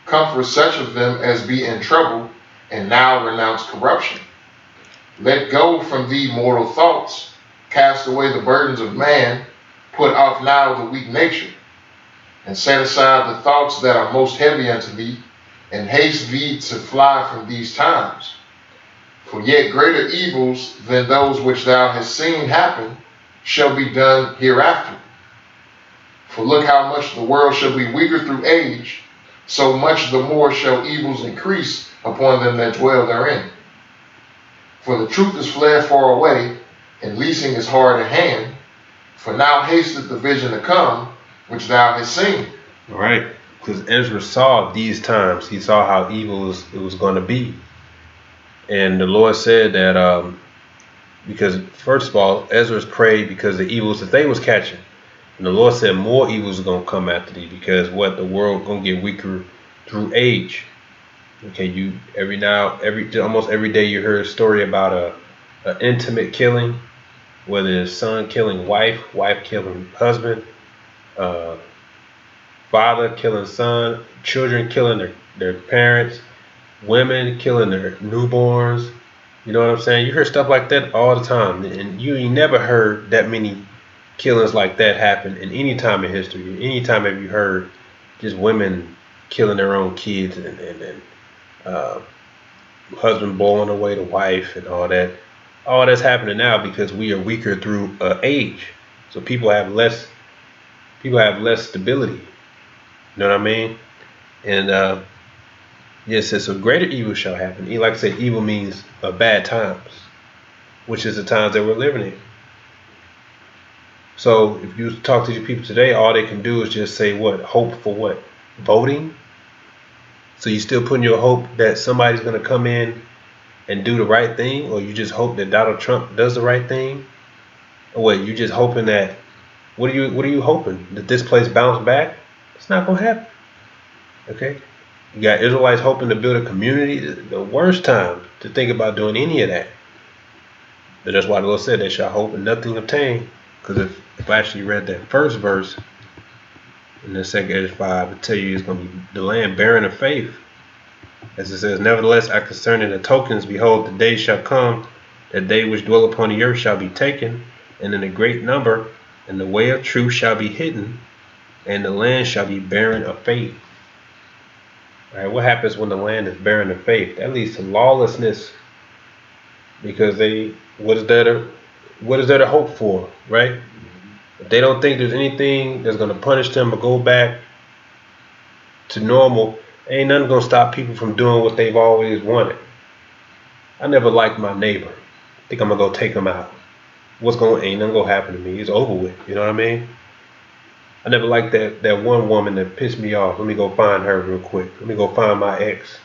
comfort such of them as be in trouble, and now renounce corruption. Let go from thee mortal thoughts, cast away the burdens of man, put off now the weak nature, and set aside the thoughts that are most heavy unto thee, and haste thee to fly from these times. For yet greater evils than those which thou hast seen happen shall be done hereafter. For look how much the world shall be weaker through age, so much the more shall evils increase upon them that dwell therein. For the truth is fled far away, and leasing is hard at hand. For now hasteth the vision to come, which thou hast seen. All right, because Ezra saw these times. He saw how evil it was going to be. And the Lord said that because, first of all, Ezra's prayed because the evils that they was catching. And the Lord said more evils are going to come after thee, because the world going to get weaker through age. Okay, almost every day you hear a story about a intimate killing, whether it's son killing wife killing husband, father killing son, children killing their parents, women killing their newborns. You know what I'm saying? You hear stuff like that all the time, and you ain't never heard that many killings like that happen in any time in history. Any time have you heard just women killing their own kids and husband blowing away the wife and all that. All that's happening now because we are weaker through age. So people have less stability. You know what I mean? And it says, so greater evil shall happen. Like I say, evil means bad times, which is the times that we're living in. So if you talk to these people today, all they can do is just say what? Hope for what? Voting? So you still putting your hope that somebody's going to come in and do the right thing, or you just hope that Donald Trump does the right thing? Or what, you just hoping that, what are you hoping? That this place bounce back? It's not going to happen. Okay? You got Israelites hoping to build a community. The worst time to think about doing any of that. But that's why the Lord said they shall hope and nothing obtain. Because if I actually read that first verse in the 2 Ezra 5, it tell you it's going to be the land barren of faith. As it says, nevertheless, I concerning the tokens, behold, the day shall come, that they which dwell upon the earth shall be taken, and in a great number, and the way of truth shall be hidden, and the land shall be barren of faith. Right? What happens when the land is barren of faith? That leads to lawlessness, because what is there to hope for, right? If they don't think there's anything that's going to punish them or go back to normal, ain't nothing going to stop people from doing what they've always wanted. I never liked my neighbor. I think I'm going to go take him out. Ain't nothing going to happen to me. It's over with. You know what I mean? I never liked that one woman that pissed me off. Let me go find her real quick. Let me go find my ex.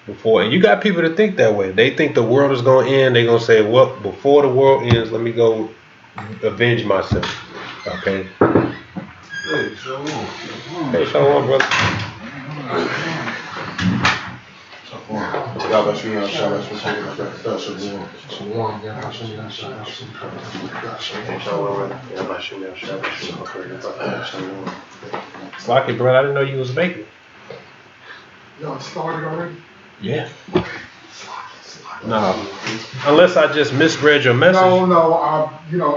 And you got people that think that way. They think the world is going to end. They're going to say, well, before the world ends, let me go avenge myself. Okay? Hey, shalom. Hey, shalom, brother. Slocky, bro, I didn't know you was vaping. Y'all started already? Yeah. No. Unless I just misread your message. No,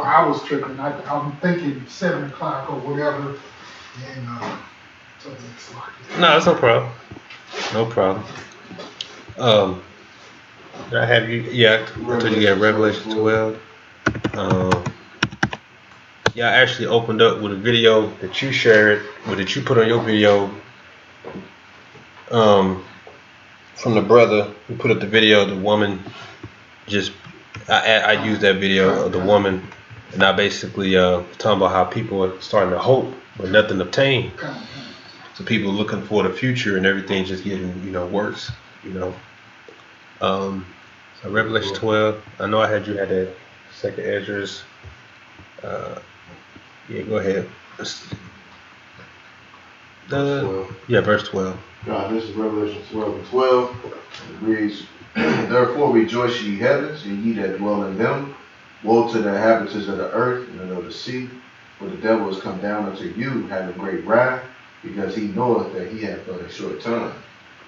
I was tripping. I'm thinking 7 o'clock or whatever, and so it's like. No, it's no problem. No problem. Did I have you? Yeah, until you get Revelation 12. Yeah, I actually opened up with a video that you shared, or that you put on your video, from the brother who put up the video. The woman I used that video of the woman, and I basically talking about how people are starting to hope but nothing obtained. So people looking for the future and everything just getting worse. So Revelation 12. I know I had you had that second Esdras. Yeah, go ahead. Verse 12. God, this is Revelation 12:12. It reads, Therefore rejoice ye heavens, and ye that dwell in them. Woe to the inhabitants of the earth and of the sea, for the devil is come down unto you, having great wrath, because he knoweth that he hath but a short time.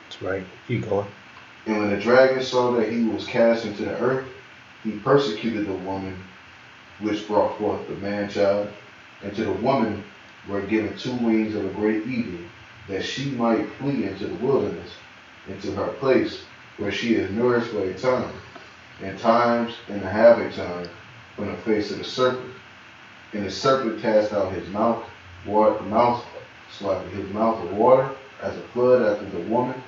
That's right. Keep going. And when the dragon saw that he was cast into the earth, he persecuted the woman which brought forth the man-child. And to the woman were given 2 wings of a great eagle, that she might flee into the wilderness, into her place, where she is nourished for a time, and times and a half a time, from the face of the serpent. And the serpent cast out his mouth of water as a flood after the woman,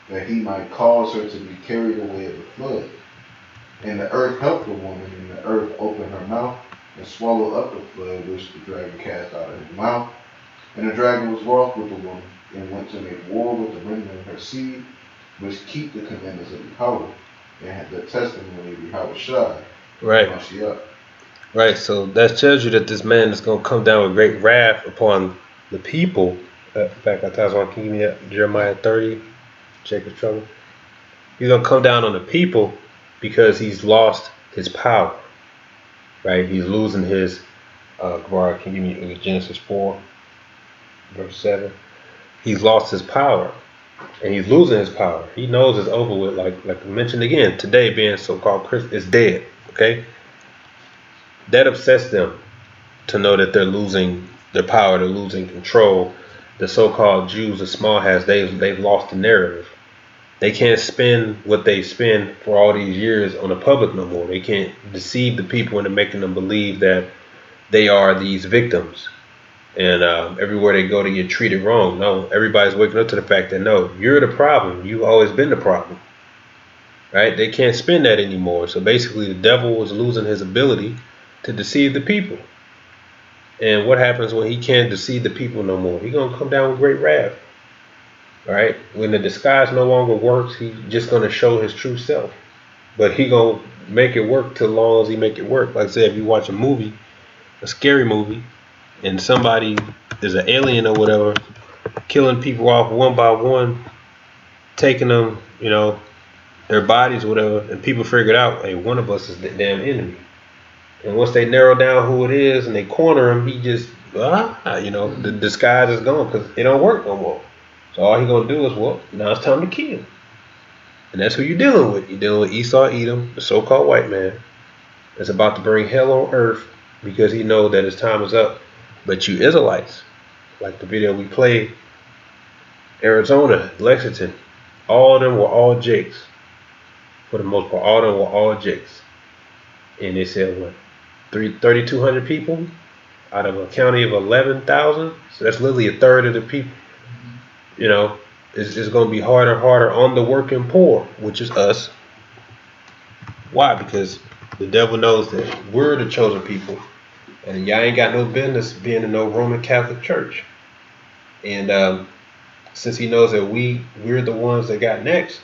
that he might cause her to be carried away of the flood. And the earth helped the woman, and the earth opened her mouth and swallowed up the flood which the dragon cast out of his mouth. And the dragon was wroth with the woman, and went to make war with the remnant of her seed, which keep the commandments of Yahweh, and had the testimony of Yahweh. Right. Right. So that tells you that this man is going to come down with great wrath upon the people. In fact, I thought I was going to give me Jeremiah 30, Jacob's trouble. He's going to come down on the people because he's lost his power. Right. He's losing his. Gemara, can you give me Genesis 4, verse 7? He's lost his power, and he's losing his power. He knows it's over with. Like I mentioned again, today being so-called Christmas is dead. Okay. That upsets them to know that they're losing their power, they're losing control. The so-called Jews, the small hats, they've lost the narrative. They can't spend what they spend for all these years on the public no more. They can't deceive the people into making them believe that they are these victims. And everywhere they go, they get treated wrong. No, everybody's waking up to the fact that no, you're the problem. You've always been the problem. Right? They can't spin that anymore. So basically, the devil is losing his ability to deceive the people. And what happens when he can't deceive the people no more? He's going to come down with great wrath. Right? When the disguise no longer works, he's just going to show his true self. But he going to make it work till long as he make it work. Like I said, if you watch a movie, a scary movie, and somebody is an alien or whatever, killing people off one by one, taking them, their bodies or whatever, and people figured out, hey, one of us is the damn enemy. And once they narrow down who it is and they corner him, he just, the disguise is gone because it don't work no more. So all he gonna do is, well, now it's time to kill. And that's who you're dealing with. You're dealing with Esau Edom, the so-called white man, that's about to bring hell on earth because he knows that his time is up. But you Israelites, like the video we played, Arizona, Lexington, all of them were all Jakes. For the most part, all of them were all Jakes. And they said, what, 3,200 people out of a county of 11,000? So that's literally a third of the people. You know, it's going to be harder and harder on the working poor, which is us. Why? Because the devil knows that we're the chosen people. And y'all ain't got no business being in no Roman Catholic Church. And since he knows that we're the ones that got next,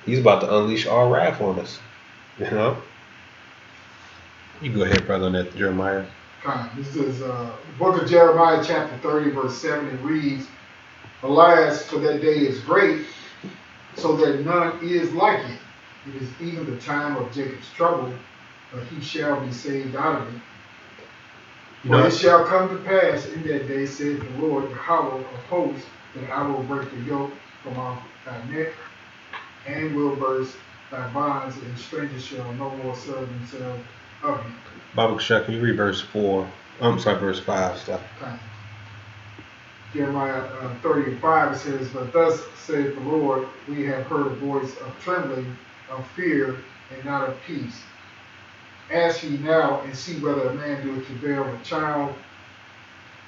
he's about to unleash our wrath on us. You know? You go ahead, brother, on that, Jeremiah. This is the book of Jeremiah, chapter 30, verse 7. It reads, Alas, for that day is great, so that none is like it. It is even the time of Jacob's trouble, but he shall be saved out of it. For it shall come to pass in that day, saith the Lord, Yahweh of hosts, that I will break the yoke from off thy neck, and will burst thy bonds, and strangers shall no more serve themselves of you. Baba Kashak, can you read verse 4? I'm sorry, verse 5. Stop. Jeremiah 30:5, it says, But thus saith the Lord, we have heard a voice of trembling, of fear, and not of peace. Ask ye now, and see whether a man doeth travail with child.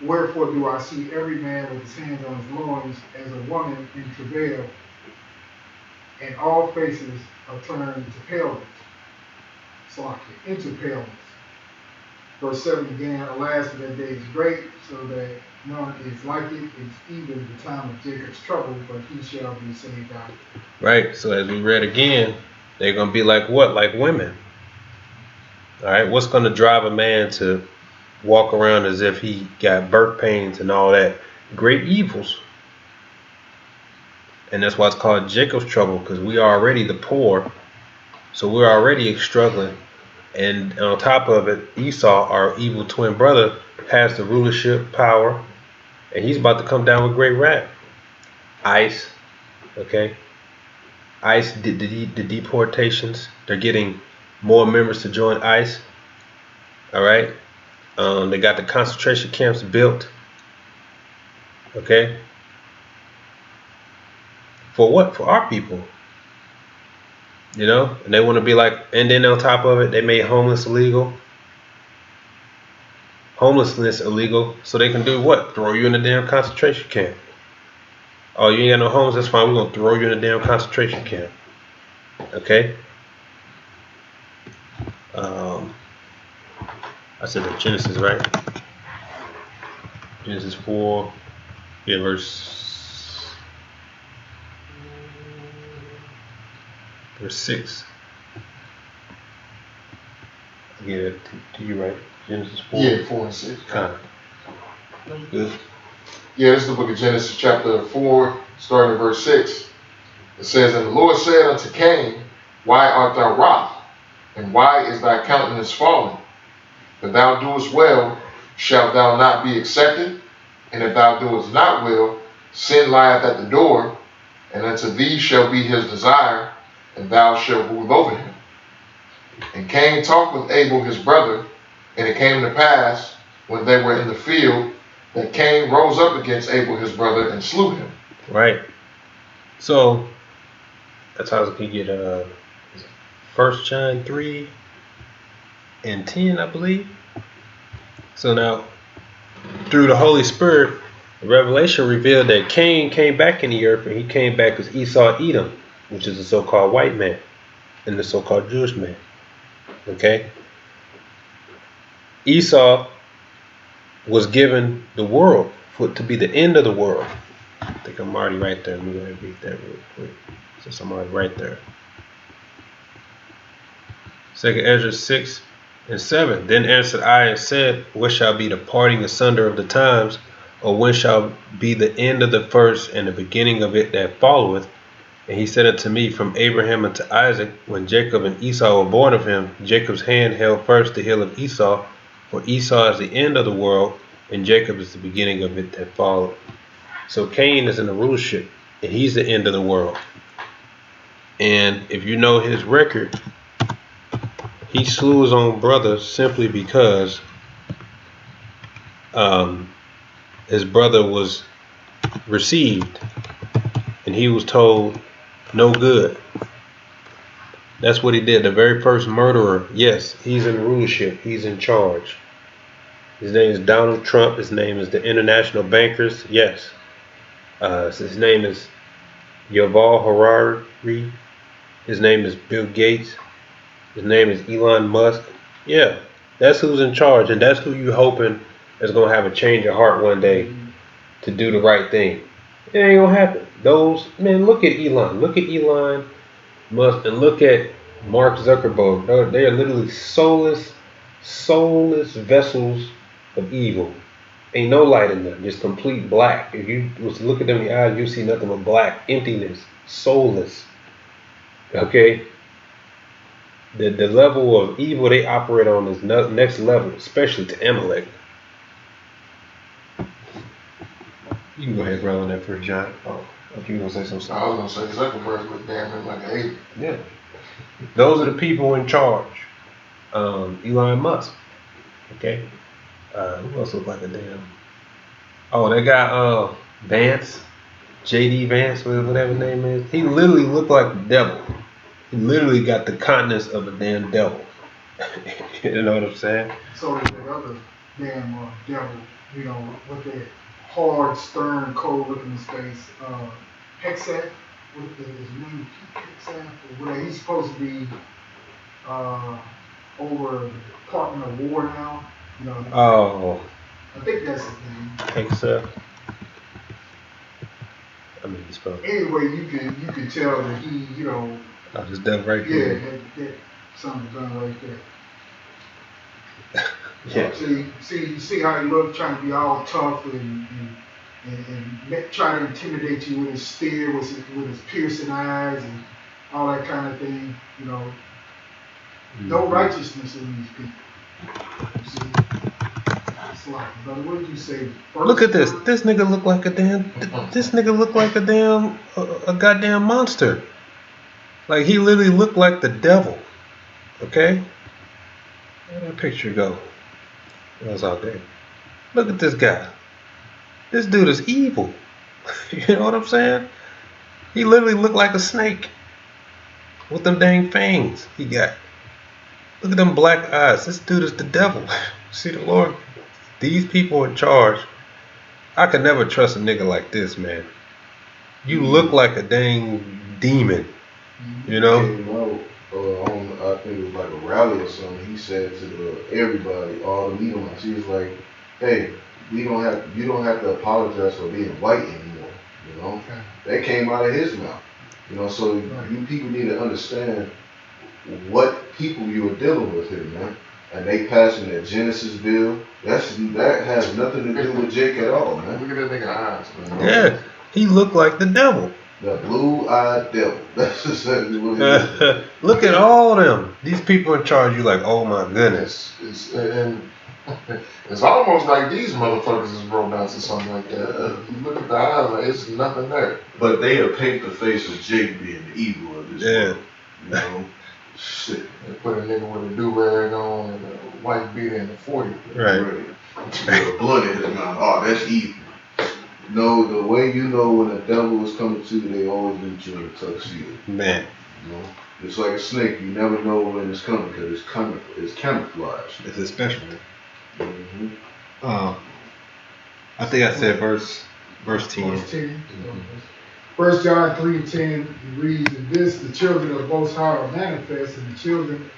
Wherefore do I see every man with his hands on his loins, as a woman in travail, and all faces are turned to paleness. Into paleness. Verse 7 again, Alas, for that day is great, so that none is like it. It's even the time of Jacob's trouble, but he shall be saved out. Right, so as we read again, they're going to be like what? Like women. All right, what's going to drive a man to walk around as if he got birth pains and all that? Great evils. And that's why it's called Jacob's trouble, because we are already the poor. So we're already struggling. And on top of it, Esau, our evil twin brother, has the rulership power. And he's about to come down with great wrath. ICE, okay? ICE did the deportations. They're getting more members to join ICE. All right? They got the concentration camps built. Okay? For what? For our people. You know? And they want to be like, and then on top of it, they made homelessness illegal, so they can do what? Throw you in a damn concentration camp. Oh, you ain't got no homes? That's fine. We're going to throw you in a damn concentration camp. Okay? I said that Genesis, right? Genesis 4, yeah, verse 6. I get it to you, right? Genesis 4. Yeah, 4 and 6. Kind of. That was good. Yeah, this is the book of Genesis, chapter 4, starting at verse 6. It says, And the Lord said unto Cain, Why art thou wroth? And why is thy countenance fallen? If thou doest well, shalt thou not be accepted? And if thou doest not well, sin lieth at the door, and unto thee shall be his desire, and thou shalt rule over him. And Cain talked with Abel his brother, and it came to pass, when they were in the field, that Cain rose up against Abel his brother and slew him. Right. So that's how we get 1 John 3 and 10, I believe. So now, through the Holy Spirit, the revelation revealed that Cain came back in the earth, and he came back as Esau Edom, which is the so-called white man and the so-called Jewish man. Okay? Esau was given the world to be the end of the world. I think I'm already right there. Let me go ahead and read that real quick, since I'm already right there. 2 Ezra 6 and 7. Then answered I and said, What shall be the parting asunder of the times? Or when shall be the end of the first and the beginning of it that followeth? And he said unto me, From Abraham unto Isaac, when Jacob and Esau were born of him, Jacob's hand held first the heel of Esau, for Esau is the end of the world, and Jacob is the beginning of it that followed. So Cain is in the rulership, and he's the end of the world. And if you know his record, he slew his own brother simply because his brother was received and he was told no good. That's what he did. The very first murderer. Yes, he's in rulership. He's in charge. His name is Donald Trump. His name is the International Bankers. Yes. His name is Yuval Harari. His name is Bill Gates. His name is Elon Musk. Yeah, that's who's in charge, and that's who you hoping is gonna have a change of heart one day to do the right thing. It ain't gonna happen. Those man, look at Elon. Look at Elon Musk, and look at Mark Zuckerberg. They are literally soulless vessels of evil. Ain't no light in them, just complete black. If you was to look at them in the eyes, you see nothing but black, emptiness, soulless. Okay? The level of evil they operate on is next level, especially to Amalek. You can go ahead, brother, on that first, John. Oh, you gonna say something? I was gonna say Zuckerberg look damn like an alien. Yeah. Those are the people in charge. Elon Musk. Okay. Who else look like a damn? Oh, that guy Vance, JD Vance, whatever his name is. He literally looked like the devil. He literally got the countenance of a damn devil. You know what I'm saying? So there's that other damn devil, you know, with that hard, stern, cold-looking face. Hexath, what is his name? Hexath, or whatever. He's supposed to be over the Department of War now. You know. Oh. I think that's his name. Hexath. I mean, it's spelled. Anyway, you can tell that he, you know. Oh, this devil right yeah, here. Yeah, that something done right there. Yeah. You see how he looked, trying to be all tough and trying to intimidate you with his stare, with his piercing eyes and all that kind of thing. You know, no righteousness in these people. You see, it's like, brother, what did you say? Look at this. This nigga look like a damn. This nigga look like a damn a goddamn monster. Like he literally looked like the devil. Okay. Where'd that picture go? It was out there. Look at this guy. This dude is evil. You know what I'm saying? He literally looked like a snake with them dang fangs he got. Look at them black eyes. This dude is the devil. See the Lord? These people in charge. I could never trust a nigga like this, man. You look like a dang demon. You know? I think it was like a rally or something. He said to everybody, all the Edomites, he was like, "Hey, you don't have to apologize for being white anymore." You know, that came out of his mouth. You know, so you people need to understand what people you are dealing with here, man. And they passing that Genesis bill. That has nothing to do with Jake at all, man. Look at that nigga eyes, man. Yeah, he looked like the devil. The blue-eyed devil. That's exactly what it is. Look at all of them. These people in charge. You like, oh my goodness. It's almost like these motherfuckers is robots or something like that. You look at the eyes, like it's nothing there. But they have paint the face of Jake being the evil of this world. You know? Shit. They put a nigga with a do-rag on and a white beater and a 40. Right. With a blood in his mouth. Oh, that's evil. No, the way you know when a devil is coming to you, they always meet you in a tuxedo. Man. You know? It's like a snake. You never know when it's coming because it's camouflage. It's a special. Mm-hmm. I think I said verse 10. Verse 10. 1 John 3:10 reads, "In this the children of the Most High are manifest, and the children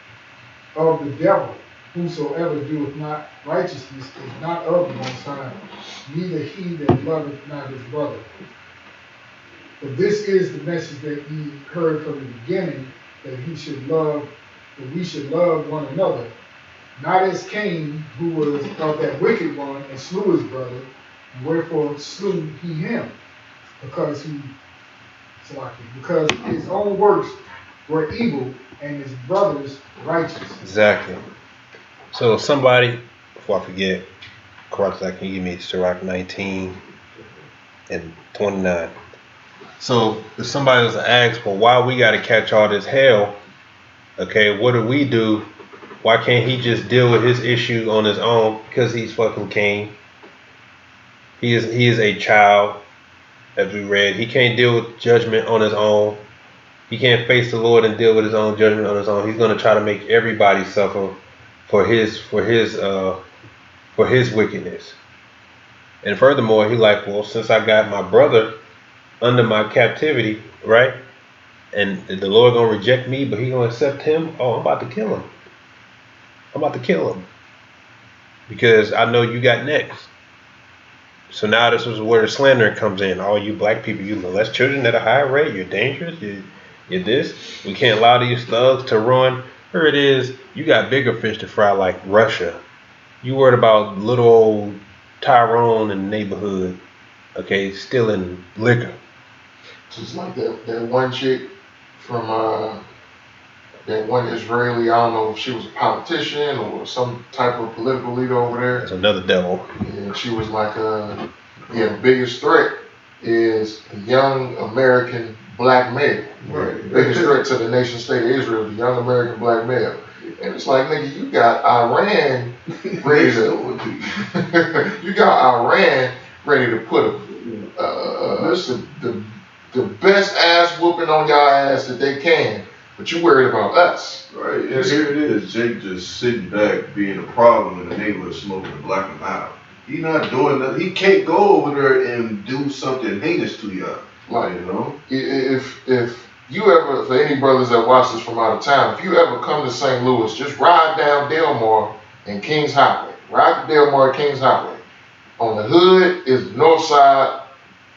of the devil. Whosoever doeth not righteousness is not of the Most High, neither he that loveth not his brother. But this is the message that ye heard from the beginning, that we should love one another, not as Cain, who was of that wicked one, and slew his brother. And wherefore slew he him? Because his own works were evil, and his brother's righteous." Exactly. So somebody, before I forget, Karatazak, can you give me Sirach 19 and 29? So if somebody was to ask, well, why we got to catch all this hell? Okay, what do we do? Why can't he just deal with his issue on his own? Because he's fucking Cain. He is a child as we read. He can't deal with judgment on his own. He can't face the Lord and deal with his own judgment on his own. He's going to try to make everybody suffer for his wickedness. And furthermore, he like, well, since I got my brother under my captivity, right? And the Lord gonna reject me, but he gonna accept him. Oh, I'm about to kill him. I'm about to kill him because I know you got next. So now this is where the slandering comes in. All you black people, you molest children at a high rate. You're dangerous. You're this. We can't allow these thugs to run. Here it is. You got bigger fish to fry like Russia. You worried about little old Tyrone in the neighborhood, okay, stealing liquor. Just like that one chick from that one Israeli, I don't know if she was a politician or some type of political leader over there. That's another devil. And she was like, the biggest threat is a young American black male. Right. Biggest threat to the nation state of Israel, the young American black male. And it's like, nigga, you got Iran ready to you got Iran ready to put the best ass whooping on y'all ass that they can, but you worried about us. Right, and here it is, Jake just sitting back being a problem in the neighborhood smoking and blacking him out. He not doing nothing. He can't go over there and do something heinous to y'all. Like, you know? If you ever, for any brothers that watch this from out of town, if you ever come to St. Louis, just ride down Delmar and Kings Highway. Ride to Delmar and Kings Highway. On the hood is the north side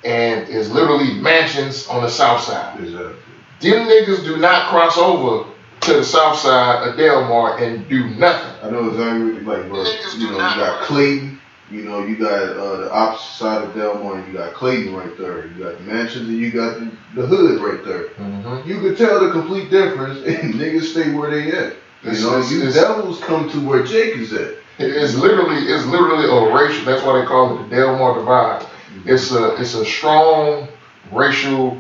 and is literally mansions on the south side. Exactly. Them niggas do not cross over to the south side of Delmar and do nothing. I know exactly like, bro, you know, you got Clayton, you know, you got the opposite side of Delmar, and you got Clayton right there. You got the mansions and you got the hood right there. Mm-hmm. You could tell the complete difference, and niggas stay where they at. You devils come to where Jake is at. It's literally a racial. That's why they call it the Delmar divide. It's a strong racial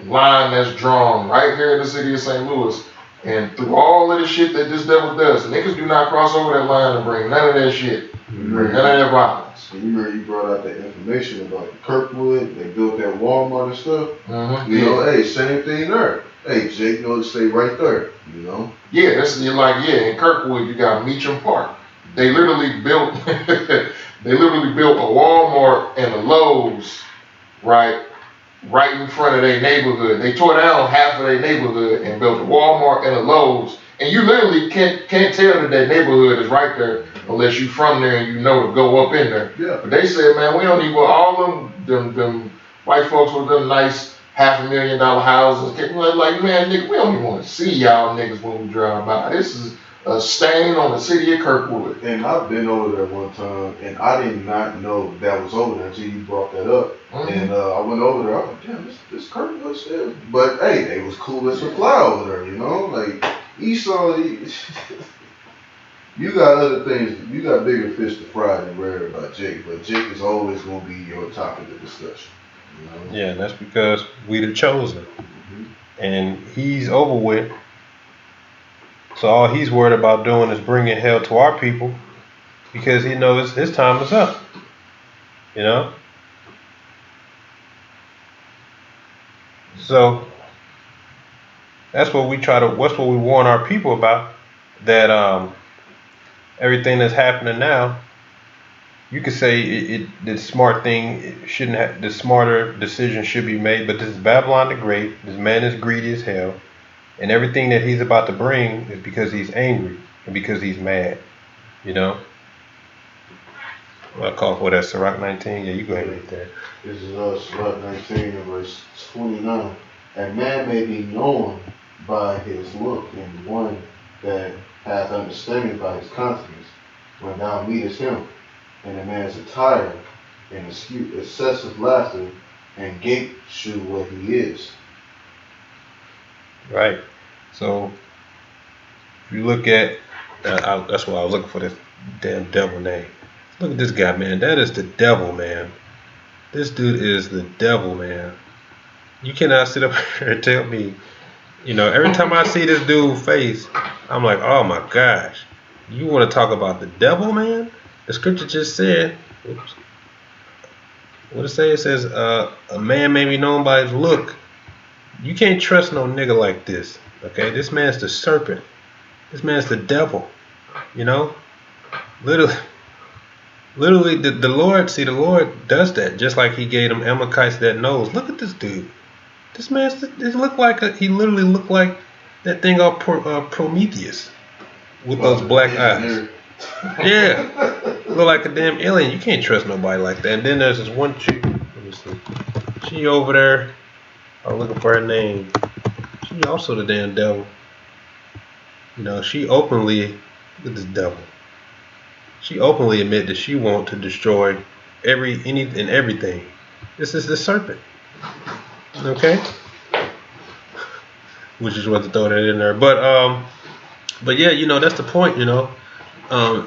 line that's drawn right here in the city of St. Louis. And through all of the shit that this devil does, niggas do not cross over that line and bring none of that shit. Bring none of that violence. You remember you brought out that information about Kirkwood, they built that Walmart and stuff. Mm-hmm. You know, hey, same thing there. Hey, Jake knows to stay right there, you know? Yeah, in Kirkwood you got Meacham Park. They literally built a Walmart and a Lowe's, right in front of their neighborhood. They tore down half of their neighborhood and built a Walmart and a Lowe's. And you literally can't tell that neighborhood is right there unless you from there and you know to go up in there. Yeah. But they said, man, we don't need all them white folks with them nice $500,000 houses. Like, man, nigga, we don't even want to see y'all niggas when we drive by. This is a stain on the city of Kirkwood. And I've been over there one time, and I did not know that was over there until you brought that up. Mm-hmm. And I went over there, I was like, damn, this Kirkwood still. But hey, they was cool as a fly over there, you know? Like, Esau, you got other things, you got bigger fish to fry than worry about Jake, but Jake is always going to be your topic of discussion. You know? Yeah, and that's because we the chosen. Mm-hmm. And he's over with. So all he's worried about doing is bringing hell to our people because he knows his time is up. You know? So that's what we warn our people about, that everything that's happening now, you could say the smart thing shouldn't have, the smarter decision should be made, but this is Babylon the Great. This man is greedy as hell. And everything that he's about to bring is because he's angry and because he's mad, you know? I call for that, Sirach 19. Yeah, you go ahead and read that. This is Sirach 19 and verse 29. A man may be known by his look, and one that hath understanding by his countenance, when thou meetest him, and a man's attire, and excessive laughter, and gape shew what he is. Right. So if you look at, that's why I was looking for this damn devil name. Look at this guy, man. That is the devil, man. This dude is the devil, man. You cannot sit up here and tell me, you know, every time I see this dude's face, I'm like, oh my gosh. You want to talk about the devil, man? The scripture just said, What it say? It says, a man may be known by his look. You can't trust no nigga like this. Okay, this man's the serpent. This man's the devil. You know, literally, the Lord. See, the Lord does that, just like He gave them Amalekites that nose. Look at this dude. This man's. He literally looked like that thing off Prometheus with those black eyes. Yeah, look like a damn alien. You can't trust nobody like that. And then there's this one chick. Let me see. She over there. I'm looking for her name. She also the damn devil. You know, she openly, look at this devil. She openly admit that she wants to destroy everything. This is the serpent. Okay? Which is what to throw that in there. But yeah, you know, that's the point, you know.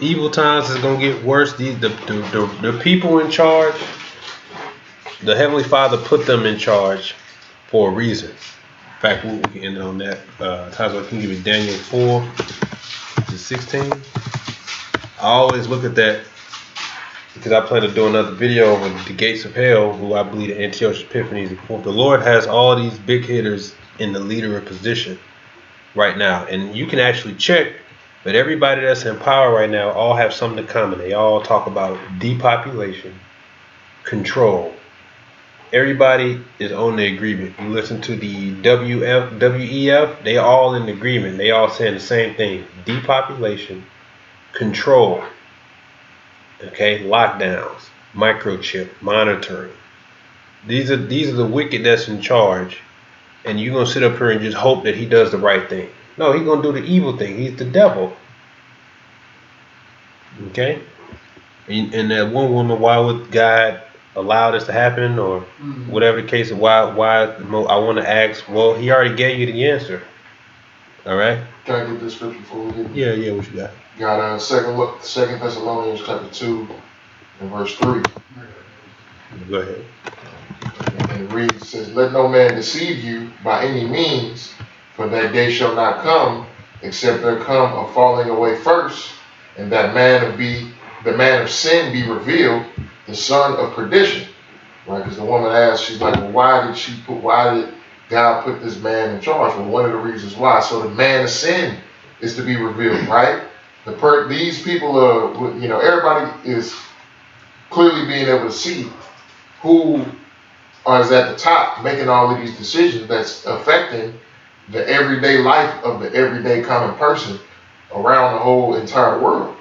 Evil times is gonna get worse. The people in charge, the Heavenly Father put them in charge for a reason. In fact, we can end on that. I can give you Daniel 4-16. I always look at that because I plan to do another video over the gates of hell, who I believe the Antiochus Epiphanes. The Lord has all these big hitters in the leader position right now, and you can actually check. But everybody that's in power right now all have something in common. They all talk about depopulation, control. Everybody is on the agreement. You listen to the WEF, they all in agreement. They all saying the same thing. Depopulation, control, okay, lockdowns, microchip, monitoring. These are the wicked that's in charge. And you're going to sit up here and just hope that he does the right thing. No, he's going to do the evil thing. He's the devil. Okay? And that one woman, why would God allow this to happen, or whatever the case? Why I want to ask. Well, He already gave you the answer. All right. Can I get this scripture before we get? Yeah. What you got? Got Second Thessalonians chapter 2 and verse 3. Go ahead. And it reads, it says, "Let no man deceive you by any means, for that day shall not come, except there come a falling away first, and that the man of sin be revealed, the son of perdition." Right? Because the woman asked, she's like, well, why did God put this man in charge? Well, one of the reasons why. So the man of sin is to be revealed, right? These people are, you know, everybody is clearly being able to see who is at the top making all of these decisions that's affecting the everyday life of the everyday common person around the whole entire world,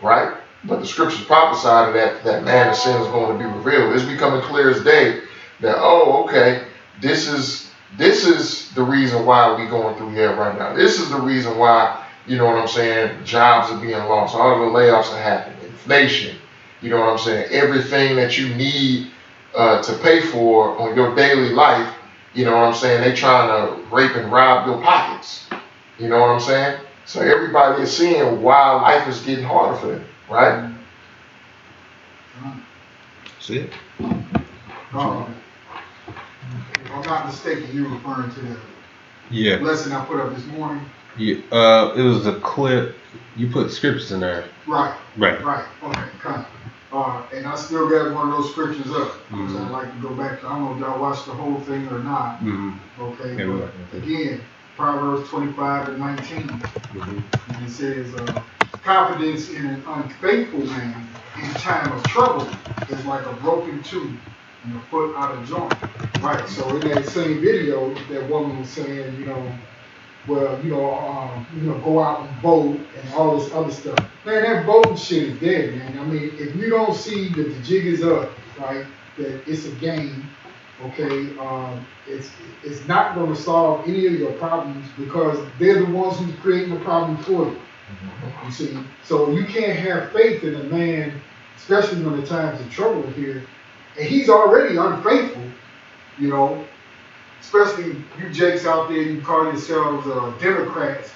right? But the scriptures prophesied that man of sin is going to be revealed. It's becoming clear as day that, oh, okay, this is the reason why we're going through here right now. This is the reason why, you know what I'm saying, jobs are being lost, all of the layoffs are happening, inflation, you know what I'm saying, everything that you need to pay for on your daily life, you know what I'm saying, they trying to rape and rob your pockets, you know what I'm saying? So everybody is seeing why life is getting harder for them, right? See it? If I'm not mistaken, you're referring to the lesson I put up this morning? Yeah, it was a clip. You put scriptures in there. Right. Okay, kind of. And I still got one of those scriptures up. Because I'd like to go back to, I don't know if y'all watched the whole thing or not. Okay, but again, Proverbs 25:19. And it says, confidence in an unfaithful man in time of trouble is like a broken tooth and a foot out of joint. Right, so in that same video, that woman was saying, you know, well, go out and vote and all this other stuff. Man, that voting shit is dead, man. I mean, if you don't see that the jig is up, right, that it's a game, okay, it's not going to solve any of your problems because they're the ones who's creating the problem for you. You see, so you can't have faith in a man, especially when the times of trouble are here, and he's already unfaithful, you know. Especially you jakes out there, you call yourselves Democrats,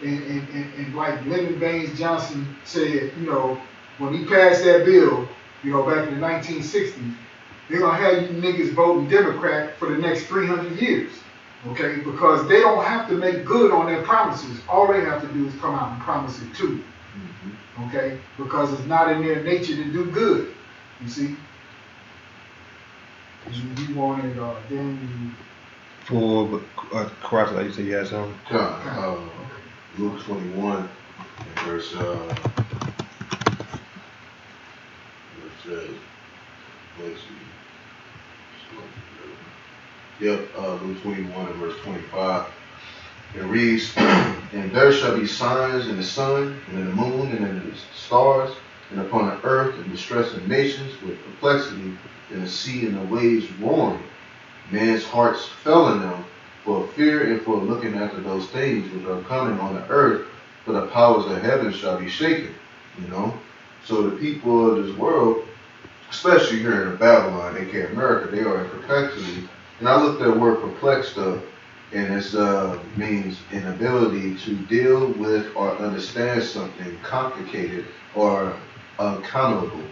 and like Lyndon Baines Johnson said, you know, when he passed that bill, you know, back in the 1960s, they're gonna have you niggas voting Democrat for the next 300 years, okay? Because they don't have to make good on their promises. All they have to do is come out and promise it too, okay? Because it's not in their nature to do good, you see? You wanted, then For Karate, like you said, you had something. Luke 21, and verse, let's see. Luke 21 and verse 25. It reads, and there shall be signs in the sun, and in the moon, and in the stars, and upon the earth, and distress of nations with perplexity, and the sea and the waves roaring. Men's hearts fell in them for fear and for looking after those things which are coming on the earth, for the powers of heaven shall be shaken. You know? So the people of this world, especially here in Babylon, aka America, they are in perplexity. And I looked at the word perplexed up, and it means inability to deal with or understand something complicated or uncountable.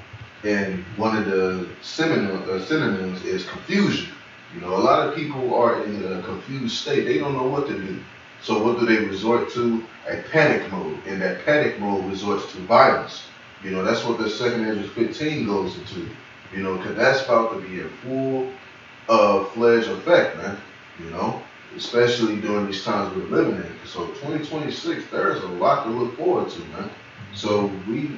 And one of the synonyms is confusion. You know, a lot of people are in a confused state. They don't know what to do. So what do they resort to? A panic mode. And that panic mode resorts to violence. You know, that's what the 2 Ezra 15 goes into. You know, because that's about to be in full-fledged effect, man. You know, especially during these times we're living in. So 2026, there's a lot to look forward to, man. So we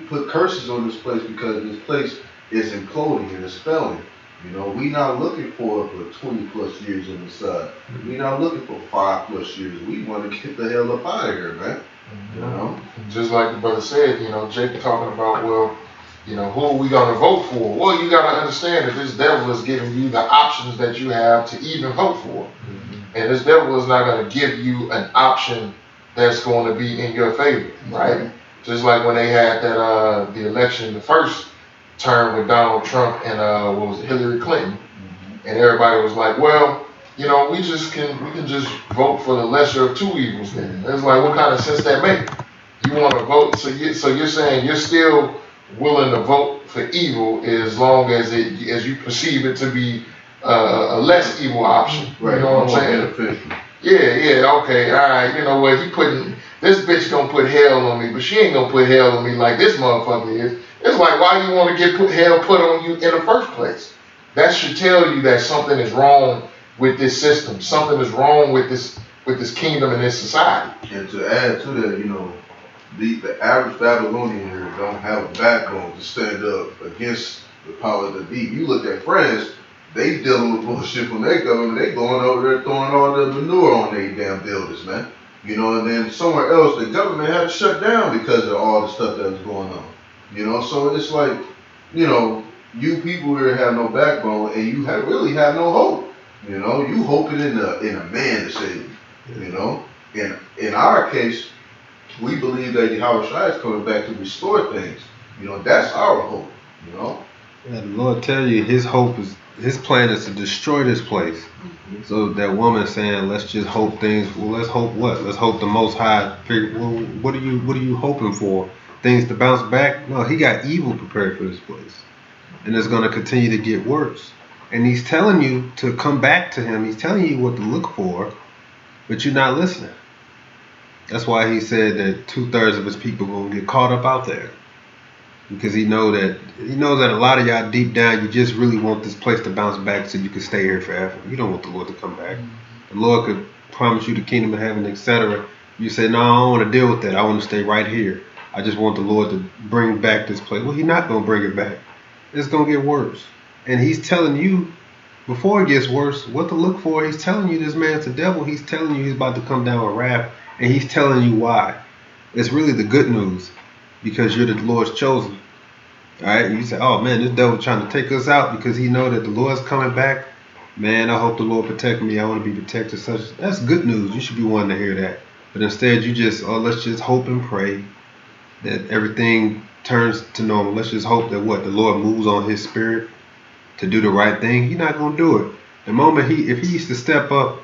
put curses on this place because this place is imploding and it's failing. You know, we not looking for 20 plus years on the side. We not looking for 5+ years. We want to get the hell up out of here, man. You know? Just like the brother said, you know, Jake talking about, well, you know, who are we going to vote for? Well, you got to understand that this devil is giving you the options that you have to even vote for. And this devil is not going to give you an option that's going to be in your favor, right? Just like when they had that the election, the first term with Donald Trump and Hillary Clinton, and everybody was like, well, you know, we can just vote for the lesser of two evils. Then it's like, what kind of sense that make? You want to vote, so you're saying you're still willing to vote for evil as long as you perceive it to be a less evil option. Right. You know what I'm saying? Yeah, okay, all right. You know what? This bitch gonna put hell on me, but she ain't gonna put hell on me like this motherfucker is. It's like, why do you want to get hell put on you in the first place? That should tell you that something is wrong with this system. Something is wrong with this kingdom and this society. And to add to that, you know, the average Babylonian here don't have a backbone to stand up against the powers that be. You look at France, they dealing with bullshit from their government. They going over there throwing all the manure on their damn buildings, man. You know, and then somewhere else, the government had to shut down because of all the stuff that was going on. You know, so it's like, you know, you people here have no backbone and you really have no hope. You know, you hoping in a man to save you. You know, in our case, we believe that Yahweh Shai is coming back to restore things. You know, that's our hope. You know, and the Lord tell you his plan is to destroy this place. So that woman saying, let's just hope things. Well, let's hope what? Let's hope the Most High. Well, what are you hoping for? Things to bounce back? No, he got evil prepared for this place, and it's going to continue to get worse. And he's telling you to come back to him. He's telling you what to look for, but you're not listening. That's why he said that 2/3 of his people are going to get caught up out there, because he knows that a lot of y'all deep down, you just really want this place to bounce back so you can stay here forever. You don't want the Lord to come back. The Lord could promise you the kingdom of heaven, etc. You say, no, I don't want to deal with that. I want to stay right here. I just want the Lord to bring back this place. Well, he's not going to bring it back. It's going to get worse. And he's telling you, before it gets worse, what to look for. He's telling you this man's the devil. He's telling you he's about to come down with wrath. And he's telling you why. It's really the good news, because you're the Lord's chosen. All right? You say, oh, man, this devil trying to take us out because he know that the Lord's coming back. Man, I hope the Lord protect me. I want to be protected. That's good news. You should be wanting to hear that. But instead, you just, let's just hope and pray that everything turns to normal. Let's just hope that the Lord moves on his spirit to do the right thing. He's not going to do it. The moment if he used to step up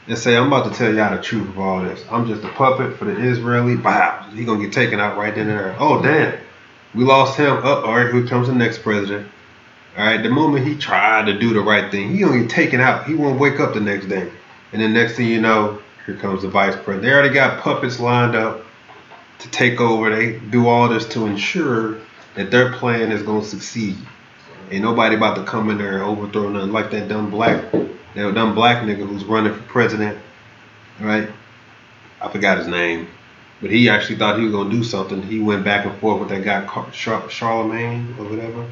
and say, I'm about to tell y'all the truth of all this. I'm just a puppet for the Israeli. Wow. He's going to get taken out right then and there. Oh, damn. We lost him. All right, here comes the next president. All right, the moment he tried to do the right thing, he going to get taken out. He won't wake up the next day. And then next thing you know, here comes the vice president. They already got puppets lined up to take over. They do all this to ensure that their plan is going to succeed. Ain't nobody about to come in there and overthrow nothing like that dumb black nigga who's running for president, right? I forgot his name, but he actually thought he was gonna do something. He went back and forth with that guy Charlemagne or whatever.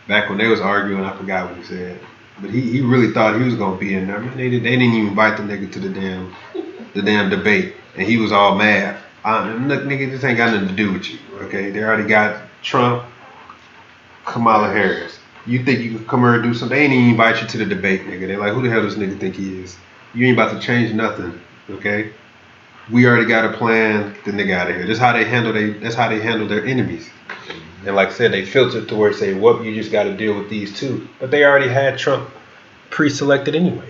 Back when they was arguing, I forgot what he said, but he really thought he was gonna be in there. Man, they didn't even invite the nigga to the damn debate, and he was all mad. Look, nigga, this ain't got nothing to do with you, okay? They already got Trump, Kamala Harris. You think you could come here and do something? They ain't even invite you to the debate, nigga. They like, who the hell does this nigga think he is? You ain't about to change nothing, okay? We already got a plan. Get the nigga out of here. That's how they handle their enemies. And like I said, they filtered to where they say, "What? You just got to deal with these two." But they already had Trump pre-selected anyway.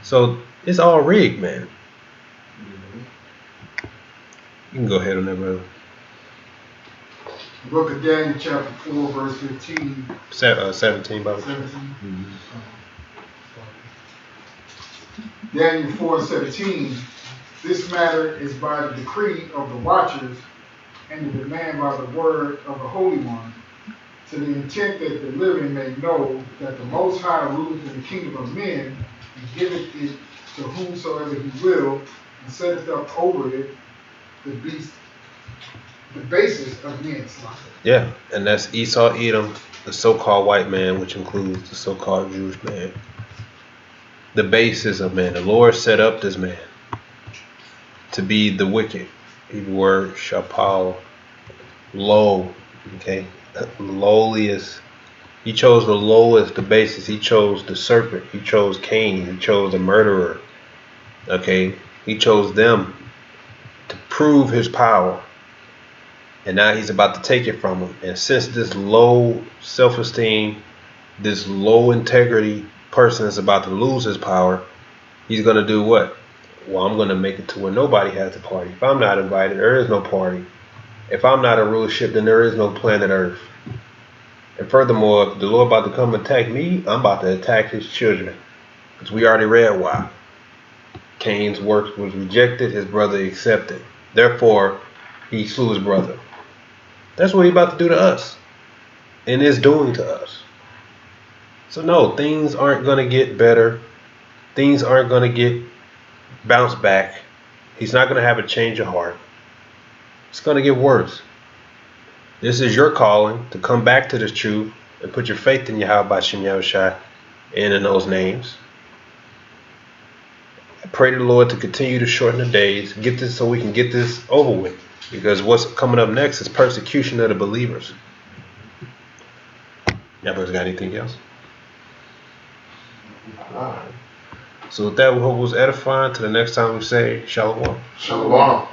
So it's all rigged, man. You can go ahead on that, brother. Book of Daniel, chapter 4, verse 15. 17, brother. 17. Daniel 4:17. This matter is by the decree of the watchers and the demand by the word of the Holy One, to the intent that the living may know that the Most High ruleth in the kingdom of men, and giveth it to whomsoever he will, and setteth up over it the basis of men's life. Yeah, and that's Esau, Edom, the so-called white man, which includes the so-called Jewish man. The basis of man. The Lord set up this man to be the wicked. Hebrew word shapal, low, okay, lowliest. He chose the lowest, the basis. He chose the serpent. He chose Cain. He chose the murderer. Okay, he chose them to prove his power, and now he's about to take it from him. And since this low self-esteem, this low integrity person is about to lose his power, he's gonna do what? Well, I'm gonna make it to where nobody has a party. If I'm not invited, there is no party. If I'm not a rulership, then there is no planet Earth. And furthermore, if the Lord about to come attack me, I'm about to attack his children. Because we already read why. Cain's work was rejected, his brother accepted. Therefore, he slew his brother. That's what he's about to do to us. And is doing to us. So no, things aren't going to get better. Things aren't going to get bounced back. He's not going to have a change of heart. It's going to get worse. This is your calling to come back to this truth and put your faith in Yahweh B'Shem Yahushua and in those names. I pray to the Lord to continue to shorten the days, get this so we can get this over with. Because what's coming up next is persecution of the believers. Y'all brothers got anything else? So with that, we hope it was edifying. Till the next time we say Shalom. Shalom.